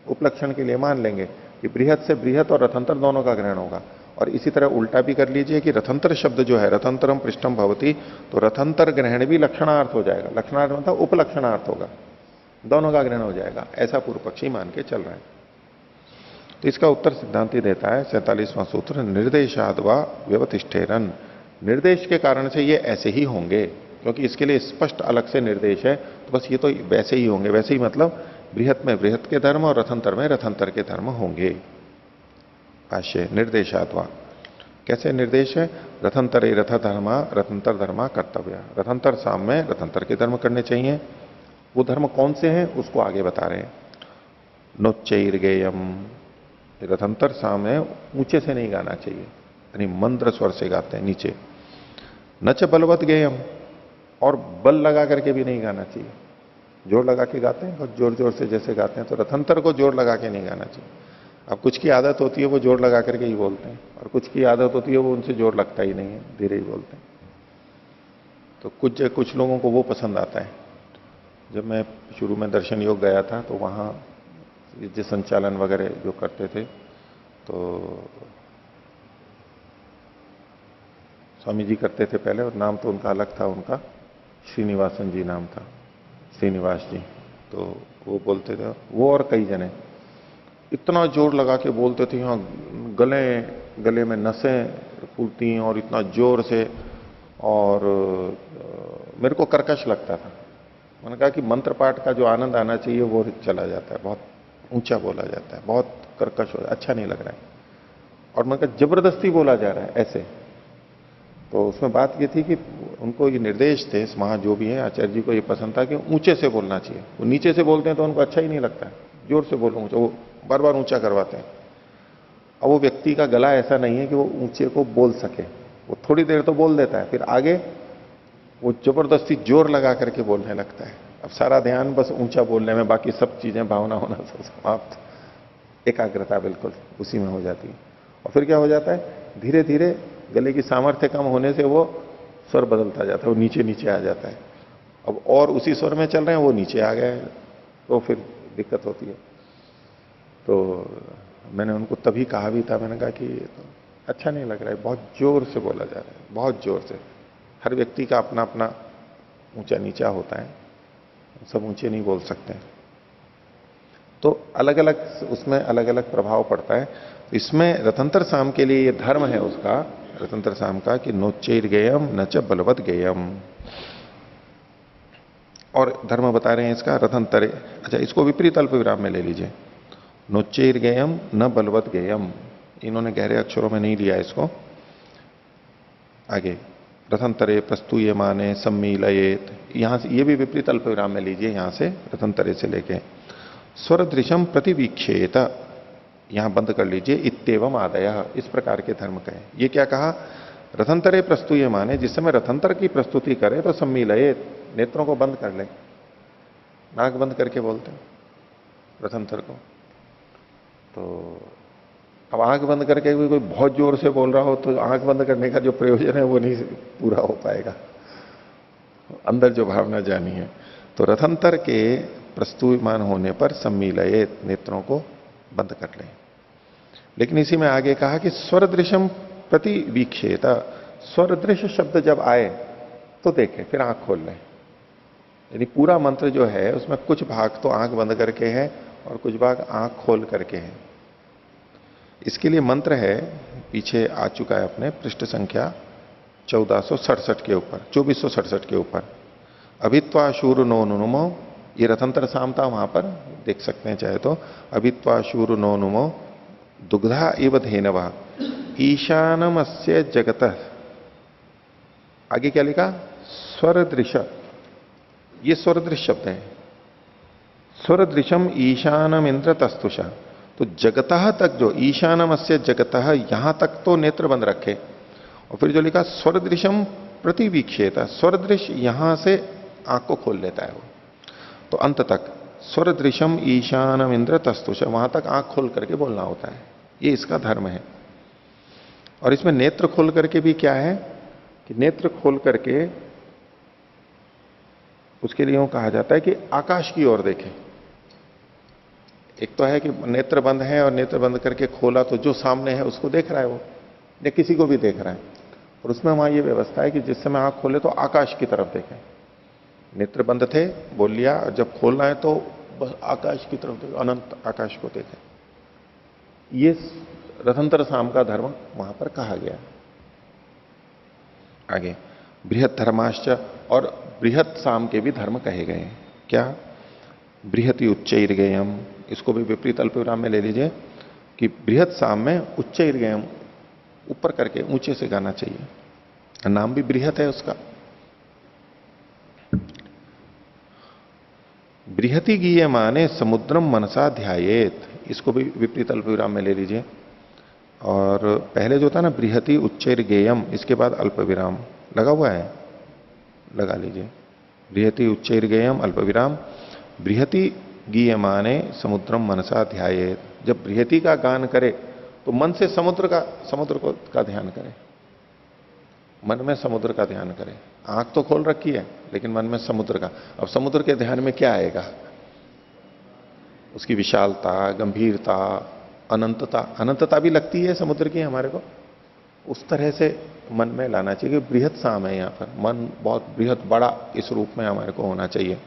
उपलक्षण के लिए मान लेंगे कि बृहत से बृहत और रथंतर दोनों का ग्रहण होगा। और इसी तरह उल्टा भी कर लीजिए कि रथंतर शब्द जो है, रथंतरम पृष्ठम भवती, तो रथंतर ग्रहण भी लक्षणार्थ हो जाएगा। लक्षणार्थ मतलब उपलक्षणार्थ होगा, दोनों का ग्रहण हो जाएगा, ऐसा पूर्व पक्षी मान के चल रहा है। तो इसका उत्तर सिद्धांति देता है 47वां सूत्र, निर्देशाद वा व्यवतिष्ठेरन। निर्देश के कारण से ये ऐसे ही होंगे, क्योंकि इसके लिए स्पष्ट अलग से निर्देश है, तो बस ये तो वैसे ही होंगे। वैसे ही मतलब बृहत में बृहत के धर्म और रथंतर में रथंतर के धर्म होंगे। भाष्य निर्देशात्वा, कैसे निर्देश है? रथंतरे रथ धर्मा रथंतर धर्मा कर्तव्य, रथंतर साम में रथंतर के धर्म करने चाहिए। वो धर्म कौन से हैं उसको आगे बता रहे हैं। नोच्चैर्गेयम, रथंतर साम है, ऊंचे से नहीं गाना चाहिए, यानी मंद्र स्वर से गाते हैं नीचे। नच बलवत गेयम, और बल लगा करके भी नहीं गाना चाहिए, जोर लगा के गाते हैं, बहुत जोर जोर से जैसे गाते हैं, तो रथंतर को जोर लगा के नहीं गाना चाहिए। अब कुछ की आदत होती है वो जोर लगा करके ही बोलते हैं, और कुछ की आदत होती है वो उनसे जोर लगता ही नहीं है, धीरे ही बोलते हैं। तो कुछ लोगों को वो पसंद आता है। जब मैं शुरू में दर्शन योग गया था तो वहां जो संचालन वगैरह जो करते थे, तो स्वामी जी करते थे पहले, और नाम तो उनका अलग था, उनका श्रीनिवासन जी नाम था, श्रीनिवास जी। तो वो बोलते थे, वो और कई जने इतना जोर लगा के बोलते थे, यहाँ गले में नसें फूलती हैं और इतना जोर से, और मेरे को कर्कश लगता था। मैंने कहा कि मंत्र पाठ का जो आनंद आना चाहिए वो चला जाता है, बहुत ऊंचा बोला जाता है, बहुत कर्कश हो, अच्छा नहीं लग रहा है। और मैंने कहा जबरदस्ती बोला जा रहा है ऐसे। तो उसमें बात ये थी कि उनको ये निर्देश थे, वहां जो भी है आचार्य जी को ये पसंद था कि ऊंचे से बोलना चाहिए। वो नीचे से बोलते हैं तो उनको अच्छा ही नहीं लगता है, जोर से बोलो ऊंचा, वो बार बार ऊंचा करवाते हैं। अब वो व्यक्ति का गला ऐसा नहीं है कि वो ऊंचे को बोल सके, वो थोड़ी देर तो बोल देता है, फिर आगे वो जबरदस्ती जोर लगा करके बोलने लगता है। अब सारा ध्यान बस ऊंचा बोलने में, बाकी सब चीजें भावना होना सब समाप्त, एकाग्रता बिल्कुल उसी में हो जाती है। और फिर क्या हो जाता है, धीरे धीरे गले की सामर्थ्य कम होने से वो स्वर बदलता जाता है, वो नीचे नीचे आ जाता है। अब और उसी स्वर में चल रहे हैं, वो नीचे आ गए, तो फिर दिक्कत होती है। तो मैंने उनको तभी कहा भी था, मैंने कहा कि तो अच्छा नहीं लग रहा है, बहुत जोर से बोला जा रहा है, बहुत जोर से। हर व्यक्ति का अपना अपना ऊंचा नीचा होता है, सब ऊंचे नहीं बोल सकते। तो अलग अलग उसमें अलग अलग प्रभाव पड़ता है। तो इसमें रथंतर साम के लिए ये धर्म है उसका, रथंतर साम का, कि नोच्चैर गेयम न च बलवत गेयम। और धर्म बता रहे हैं इसका रथंतरे। अच्छा, इसको विपरीत अल्प विराम में ले लीजिए, नोच्चैर गेयम न बलवत गेयम। इन्होंने गहरे अक्षरों में नहीं लिया इसको। आगे रथंतरे प्रस्तूयमाने सम्मीलयेत, यहां से ये भी विपरीत अल्प विराम में लीजिए, यहां से रथंतरे से लेके स्वर दृशम प्रतिवीक्षेत, यहां बंद कर लीजिए, इत्येवम आदय, इस प्रकार के धर्म कहे। ये क्या कहा? रथंतरे प्रस्तूयमाने, जिस समय रथंतर की प्रस्तुति करे तो सम्मीलयेत, नेत्रों को बंद कर ले, नाक बंद करके बोलते हैं रथंतर को। तो अब आंख बंद करके भी कोई बहुत जोर से बोल रहा हो तो आंख बंद करने का जो प्रयोजन है वो नहीं पूरा हो पाएगा, अंदर जो भावना जानी है। तो रथंतर के प्रस्तुयमान होने पर सम्मीलयेत, नेत्रों को बंद कर लें। लेकिन इसी में आगे कहा कि स्वर दृश्यम प्रति वीक्षेत, स्वर दृश्य शब्द जब आए तो देखें, फिर आंख खोल लें। यानी पूरा मंत्र जो है उसमें कुछ भाग तो आंख बंद करके है और कुछ भाग आंख खोल करके है। इसके लिए मंत्र है, पीछे आ चुका है अपने पृष्ठ संख्या 1467 के ऊपर, 2467 के ऊपर। अभित्वाशूर नो नुमो, ये रथंतर साम था, वहां पर देख सकते हैं चाहे तो। अभित्वाशूर नो नुमो दुग्धा इव धेनवा ईशानमस्य जगत। आगे क्या लिखा? स्वर दृश्य, ये स्वर दृश्य शब्द है। स्वर दृश्यम ईशानम इंद्र तस्तुषा, तो जगतः तक जो ईशानमस्य जगतः, यहां तक तो नेत्र बंद रखे। और फिर जो लिखा स्वर दृश्यम प्रतिवीक्षेता, स्वर दृश्य यहां से आंख को खोल लेता है वो, तो अंत तक स्वर दृश्यम ईशानम इंद्र तस्तुष, वहां तक आंख खोल करके बोलना होता है। ये इसका धर्म है। और इसमें नेत्र खोल करके भी क्या है कि नेत्र खोल करके उसके लिए यूं कहा जाता है कि आकाश की ओर देखें। एक तो है कि नेत्र बंद है और नेत्र बंद करके खोला तो जो सामने है उसको देख रहा है वो, या किसी को भी देख रहा है। और उसमें वहां ये व्यवस्था है कि जिस समय आंख खोले तो आकाश की तरफ देखें। नेत्र बंद थे, बोल लिया, और जब खोलना है तो बस आकाश की तरफ देखें, अनंत आकाश को देखें। ये रथंतर साम का धर्म वहां पर कहा गया। आगे बृहत धर्माश्च, और बृहत साम के भी धर्म कहे गए हैं। क्या? बृहति उच्चैर्गेयम, इसको भी विपरीत अल्पविराम में ले लीजिए कि बृहत साम में उच्चैर्गेयम, ऊपर करके ऊंचे से गाना चाहिए। नाम भी बृहत है उसका। बृहति गीये माने समुद्रम मनसा ध्यायेत, इसको भी विपरीत अल्पविराम में ले लीजिए। और पहले जो था ना बृहति उच्चैर्गेयम, इसके बाद अल्पविराम लगा हुआ है, लगा लीजिए। बृहति उच्चैर्गेयम अल्पविराम, बृहति गीयमाने समुद्रम मनसा ध्यायेत। जब बृहति का गान करे तो मन से समुद्र का ध्यान करे, मन में समुद्र का ध्यान करे। आंख तो खोल रखी है लेकिन मन में समुद्र का। अब समुद्र के ध्यान में क्या आएगा? उसकी विशालता, गंभीरता, अनंतता। अनंतता भी लगती है समुद्र की हमारे को, उस तरह से मन में लाना चाहिए। बृहत साम है यहां पर, मन बहुत बृहत बड़ा इस रूप में हमारे को होना चाहिए।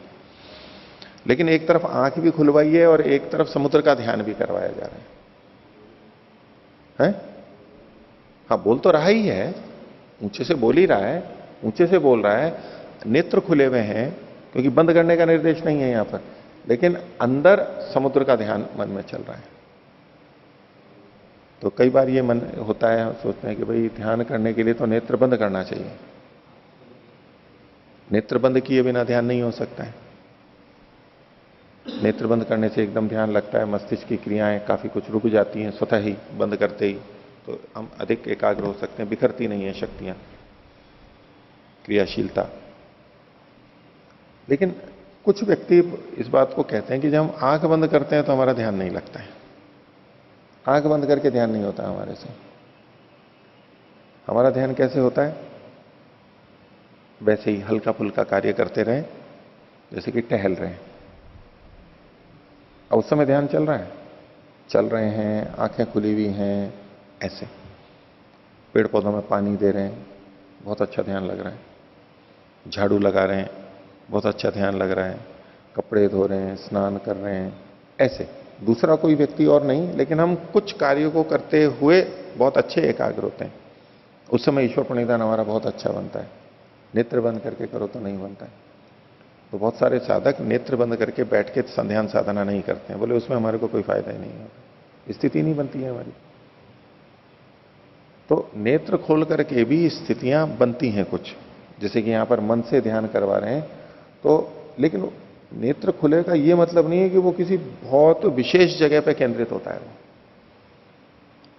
लेकिन एक तरफ आंख भी खुलवाई है और एक तरफ समुद्र का ध्यान भी करवाया जा रहा है? हाँ, बोल तो रहा ही है, ऊंचे से बोल ही रहा है, ऊंचे से बोल रहा है, नेत्र खुले हुए हैं, क्योंकि बंद करने का निर्देश नहीं है यहां पर, लेकिन अंदर समुद्र का ध्यान मन में चल रहा है। तो कई बार ये मन होता है, सोचते हैं कि भाई ध्यान करने के लिए तो नेत्र बंद करना चाहिए। नेत्र बंद किए बिना ध्यान नहीं हो सकता है। नेत्र बंद करने से एकदम ध्यान लगता है, मस्तिष्क की क्रियाएं काफी कुछ रुक जाती हैं स्वतः ही, बंद करते ही तो हम अधिक एकाग्र हो सकते हैं, बिखरती नहीं है शक्तियां, क्रियाशीलता। लेकिन कुछ व्यक्ति इस बात को कहते हैं कि जब हम आंख बंद करते हैं तो हमारा ध्यान नहीं लगता है। आंख बंद करके ध्यान नहीं होता हमारे से। हमारा ध्यान कैसे होता है? वैसे ही हल्का फुल्का कार्य करते रहे, जैसे कि टहल रहे हैं। अब उस समय ध्यान चल रहा है, चल रहे हैं, आंखें खुली हुई हैं, ऐसे पेड़ पौधों में पानी दे रहे हैं, बहुत अच्छा ध्यान लग रहा है। झाड़ू लगा रहे हैं, बहुत अच्छा ध्यान लग रहा है। कपड़े धो रहे हैं, स्नान कर रहे हैं, ऐसे। दूसरा कोई व्यक्ति और नहीं, लेकिन हम कुछ कार्यों को करते हुए बहुत अच्छे एकाग्र होते हैं। उस समय ईश्वर प्रणिधान हमारा बहुत अच्छा बनता है। नेत्र बंद करके करो तो नहीं बनता है। तो बहुत सारे साधक नेत्र बंद करके बैठ के संध्यान साधना नहीं करते हैं, बोले उसमें हमारे को कोई फायदा ही नहीं है, स्थिति नहीं बनती है हमारी। तो नेत्र खोल करके भी स्थितियां बनती हैं कुछ, जैसे कि यहां पर मन से ध्यान करवा रहे हैं तो, लेकिन नेत्र खुले का ये मतलब नहीं है कि वो किसी बहुत विशेष जगह पे केंद्रित होता है। वो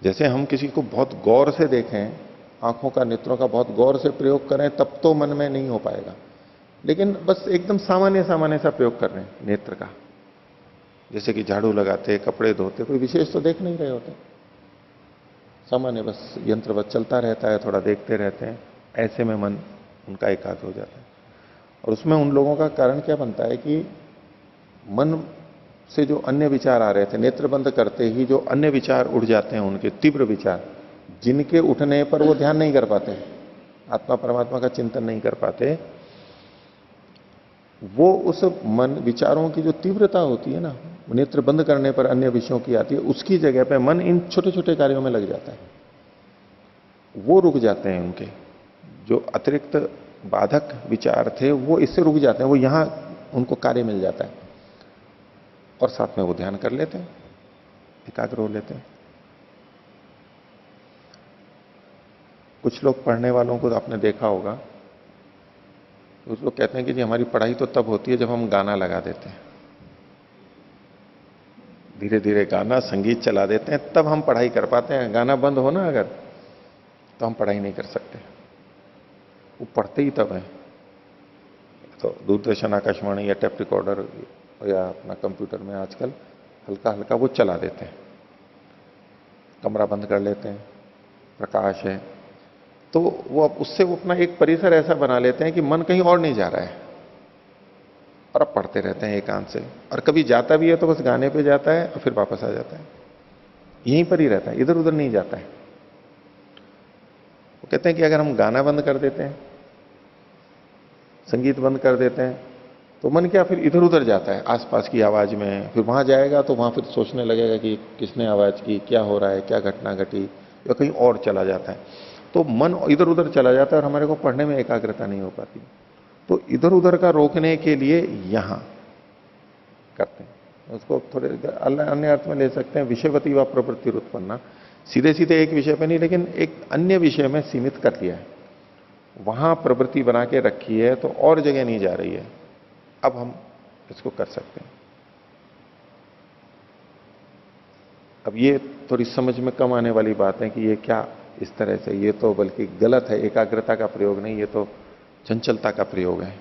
जैसे हम किसी को बहुत गौर से देखें, आंखों का, नेत्रों का बहुत गौर से प्रयोग करें, तब तो मन में नहीं हो पाएगा। लेकिन बस एकदम सामान्य सामान्य सा प्रयोग कर रहे हैं नेत्र का, जैसे कि झाड़ू लगाते, कपड़े धोते, कोई विशेष तो देख नहीं रहे होते, सामान्य बस यंत्रवत चलता रहता है, थोड़ा देखते रहते हैं, ऐसे में मन उनका एकाग्र हो जाता है। और उसमें उन लोगों का कारण क्या बनता है कि मन से जो अन्य विचार आ रहे थे, नेत्र बंद करते ही जो अन्य विचार उठ जाते हैं, उनके तीव्र विचार, जिनके उठने पर वो ध्यान नहीं कर पाते, आत्मा परमात्मा का चिंतन नहीं कर पाते, वो उस मन विचारों की जो तीव्रता होती है ना, नेत्र बंद करने पर अन्य विषयों की आती है, उसकी जगह पे मन इन छोटे छोटे कार्यों में लग जाता है। वो रुक जाते हैं, उनके जो अतिरिक्त बाधक विचार थे वो इससे रुक जाते हैं, वो यहां उनको कार्य मिल जाता है और साथ में वो ध्यान कर लेते हैं, एकाग्र हो लेते हैं। कुछ लोग पढ़ने वालों को आपने देखा होगा, कुछ लोग कहते हैं कि जी हमारी पढ़ाई तो तब होती है जब हम गाना लगा देते हैं, धीरे धीरे गाना संगीत चला देते हैं, तब हम पढ़ाई कर पाते हैं। गाना बंद हो ना अगर, तो हम पढ़ाई नहीं कर सकते। वो पढ़ते ही तब है। तो दूरदर्शन, आकाशवाणी या टेप रिकॉर्डर या अपना कंप्यूटर में आजकल हल्का हल्का वो चला देते हैं, कमरा बंद कर लेते हैं, प्रकाश है, तो वो अब उससे वो अपना एक परिसर ऐसा बना लेते हैं कि मन कहीं और नहीं जा रहा है और अब पढ़ते रहते हैं एकांत से। और कभी जाता भी है तो बस गाने पे जाता है और फिर वापस आ जाता है, यहीं पर ही रहता है, इधर उधर नहीं जाता है। वो कहते हैं कि अगर हम गाना बंद कर देते हैं, संगीत बंद कर देते हैं, तो मन क्या फिर इधर उधर जाता है आसपास की आवाज में, फिर वहां जाएगा तो वहां फिर सोचने लगेगा कि किसने आवाज की, क्या हो रहा है, क्या घटना घटी, या कहीं और चला जाता है। तो मन इधर उधर चला जाता है और हमारे को पढ़ने में एकाग्रता नहीं हो पाती। तो इधर उधर का रोकने के लिए यहां करते हैं, उसको थोड़े अन्य अर्थ में ले सकते हैं, विषयवती व प्रवृत्ति उत्पन्ना। सीधे सीधे एक विषय पे नहीं, लेकिन एक अन्य विषय में सीमित कर दिया है, वहां प्रवृत्ति बना के रखी है, तो और जगह नहीं जा रही है। अब हम इसको कर सकते हैं। अब ये थोड़ी समझ में कम आने वाली बात है कि ये क्या इस तरह से, ये तो बल्कि गलत है, एकाग्रता का प्रयोग नहीं, ये तो चंचलता का प्रयोग है।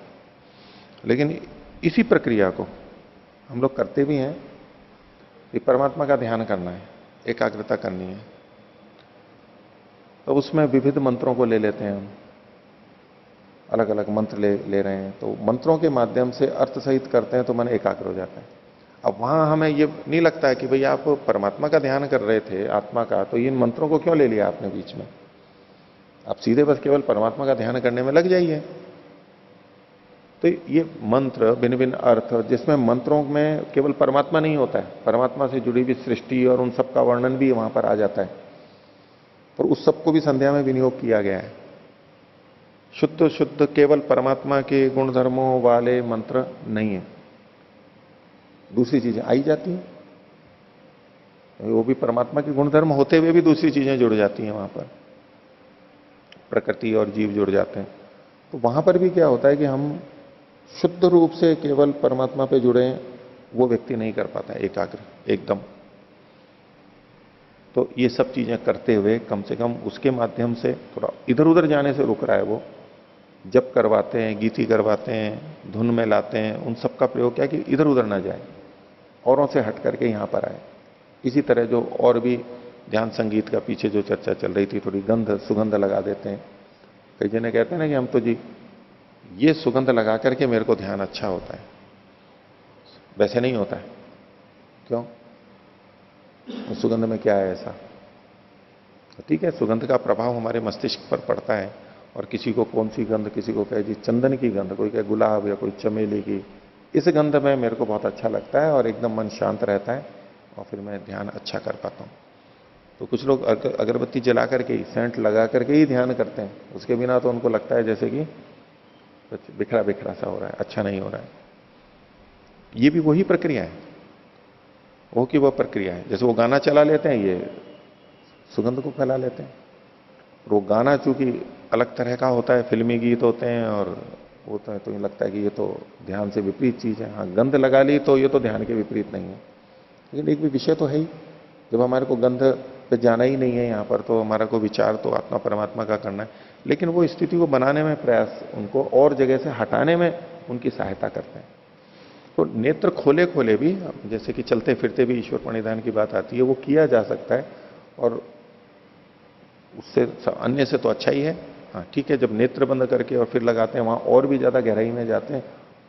लेकिन इसी प्रक्रिया को हम लोग करते भी हैं कि परमात्मा का ध्यान करना है, एकाग्रता करनी है, तो उसमें विविध मंत्रों को ले लेते हैं हम, अलग अलग मंत्र ले रहे हैं, तो मंत्रों के माध्यम से अर्थ सहित करते हैं तो मन एकाग्र हो जाता है। अब वहां हमें ये नहीं लगता है कि भाई आप परमात्मा का ध्यान कर रहे थे, आत्मा का, तो इन मंत्रों को क्यों ले लिया आपने बीच में? आप सीधे बस केवल परमात्मा का ध्यान करने में लग जाइए। तो ये मंत्र भिन्न भिन्न अर्थ, जिसमें मंत्रों में केवल परमात्मा नहीं होता है, परमात्मा से जुड़ी हुई सृष्टि और उन सबका वर्णन भी वहां पर आ जाता है, पर उस सबको भी संध्या में विनियोग किया गया है। शुद्ध शुद्ध केवल परमात्मा के गुण धर्मों वाले मंत्र नहीं है, दूसरी चीजें आई जाती हैं, वो भी परमात्मा के गुणधर्म होते हुए भी दूसरी चीजें जुड़ जाती हैं वहां पर, प्रकृति और जीव जुड़ जाते हैं। तो वहां पर भी क्या होता है कि हम शुद्ध रूप से केवल परमात्मा पे जुड़े, वो व्यक्ति नहीं कर पाता एकाग्र एकदम। तो ये सब चीजें करते हुए कम से कम उसके माध्यम से थोड़ा इधर उधर जाने से रुक रहा है वो। जप करवाते हैं, गीति करवाते हैं, धुन में लाते हैं, उन सब का प्रयोग क्या कि इधर उधर ना जाए, औरों से हट करके यहां पर आए। इसी तरह जो और भी ध्यान संगीत का पीछे जो चर्चा चल रही थी, थोड़ी गंध सुगंध लगा देते हैं। कई जने कहते हैं ना कि हम तो जी ये सुगंध लगा करके मेरे को ध्यान अच्छा होता है, वैसे नहीं होता है। क्यों? उस सुगंध में क्या है ऐसा? तो ठीक है, सुगंध का प्रभाव हमारे मस्तिष्क पर पड़ता है, और किसी को कौन सी गंध, किसी को कहे जी चंदन की गंध, कोई कहे गुलाब या कोई चमेली की, इस गंध में मेरे को बहुत अच्छा लगता है और एकदम मन शांत रहता है और फिर मैं ध्यान अच्छा कर पाता हूं। तो कुछ लोग अगरबत्ती जला करके ही, सेंट लगा करके ही ध्यान करते हैं, उसके बिना तो उनको लगता है जैसे कि बिखरा बिखरा सा हो रहा है, अच्छा नहीं हो रहा है। ये भी वही प्रक्रिया है, वो की वह प्रक्रिया है। जैसे वो गाना चला लेते हैं, ये सुगंध को फैला लेते हैं। वो गाना चूंकि अलग तरह का होता है, फिल्मी गीत होते हैं और होता है, तो ये लगता है कि ये तो ध्यान से विपरीत चीज है। हाँ, गंध लगा ली तो ये तो ध्यान के विपरीत नहीं है, लेकिन एक भी विषय तो है ही। जब हमारे को गंध पे जाना ही नहीं है यहाँ पर, तो हमारा को विचार तो आत्मा परमात्मा का करना है, लेकिन वो स्थिति को बनाने में प्रयास, उनको और जगह से हटाने में उनकी सहायता करते हैं। तो नेत्र खोले खोले भी, जैसे कि चलते फिरते भी ईश्वर प्रणिधान की बात आती है, वो किया जा सकता है, और उससे अन्य से तो अच्छा ही है। हाँ ठीक है, जब नेत्र बंद करके और फिर लगाते हैं, वहां और भी ज्यादा गहराई में जाते हैं,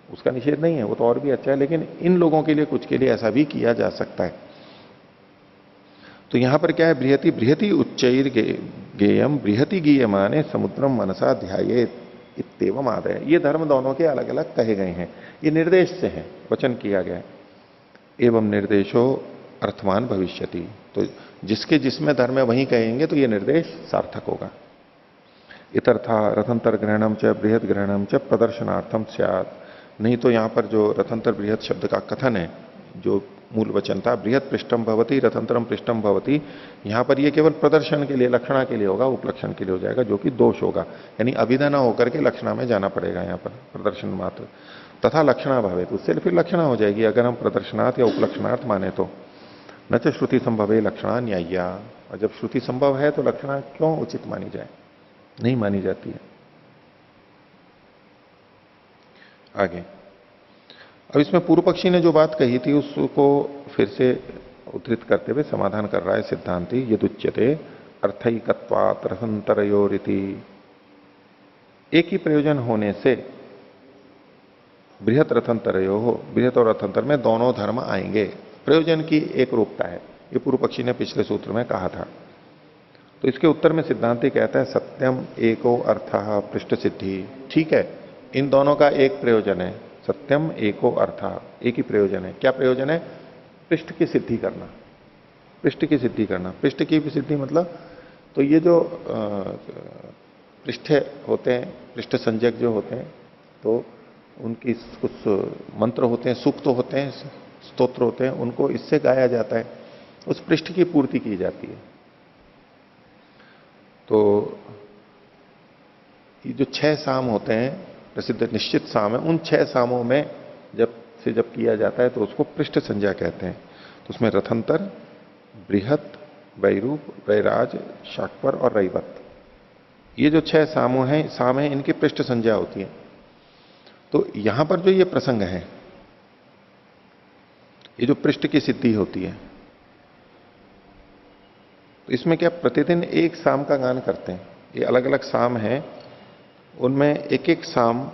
उसका निषेध नहीं है, वो तो और भी अच्छा है, लेकिन इन लोगों के लिए, कुछ के लिए ऐसा भी किया जा सकता है। तो यहां पर क्या है, बृहति बृहति उच्चैर के गेयम बृहति गीयमाने समुद्रम मनसा ध्यायेत इत्येवम आदय। ये धर्म दोनों के अलग अलग कहे गए हैं, ये निर्देश से हैं, वचन किया गया है। एवं निर्देशो अर्थवान भविष्यति, तो जिसके जिसमें धर्म है वहीं कहेंगे तो ये निर्देश सार्थक होगा। इतर्था रथंतर ग्रहणम च बृहद ग्रहणम च प्रदर्शनार्थम स्यात्। नहीं तो यहां पर जो रथंतर बृहद शब्द का कथन है, जो मूल वचन था बृहद पृष्ठम भवती रथंतरम पृष्ठम भवती, यहां पर ये केवल प्रदर्शन के लिए, लक्षणा के लिए होगा, उपलक्षण के लिए हो जाएगा, जो कि दोष होगा। यानी अभिधा न होकर के लक्षणा में जाना पड़ेगा यहां पर, प्रदर्शन मात्र। तथा लक्षणा भवे, तो उससे फिर लक्षणा हो जाएगी अगर हम प्रदर्शनार्थ या उपलक्षणार्थ माने तो। न च श्रुति संभव है लक्षणा न्याय्या, और जब श्रुति संभव है तो लक्षणा क्यों उचित मानी जाए, नहीं मानी जाती है। आगे अब इसमें पूर्व पक्षी ने जो बात कही थी उसको फिर से उद्धृत करते हुए समाधान कर रहा है सिद्धांति। यदुच्यते अर्थैकत्वात् रथंतरयोरिति, एक ही प्रयोजन होने से बृहत रथंतरयो हो, बृहत और रथंतर में दोनों धर्म आएंगे, प्रयोजन की एक रूपता है, ये पूर्व पक्षी ने पिछले सूत्र में कहा था। तो इसके उत्तर में सिद्धांति कहता है सत्यम एको अर्थः पृष्ठ सिद्धि। ठीक है, इन दोनों का एक प्रयोजन है, सत्यम एको अर्थः, एक ही प्रयोजन है। क्या प्रयोजन है? पृष्ठ की सिद्धि करना, पृष्ठ की सिद्धि करना। पृष्ठ की सिद्धि मतलब, तो ये जो पृष्ठ होते हैं, पृष्ठ संज्ञक जो होते हैं, तो उनकी कुछ मंत्र होते हैं, सूक्त होते हैं, स्तोत्र होते हैं, उनको इससे गाया जाता है, उस पृष्ठ की पूर्ति की जाती है। तो ये जो 6 साम होते हैं, प्रसिद्ध निश्चित साम है, उन 6 सामों में जब किया जाता है तो उसको पृष्ठ संज्ञा कहते हैं। तो उसमें रथंतर, बृहत, वैरूप, वैराज, शाक्वर और रैवत, ये जो 6 साम हैं, इनकी पृष्ठ संज्ञा होती है। तो यहां पर जो ये प्रसंग है, ये जो पृष्ठ की सिद्धि होती है, तो इसमें क्या प्रतिदिन एक साम का गान करते हैं। ये अलग अलग साम हैं, उनमें एक एक साम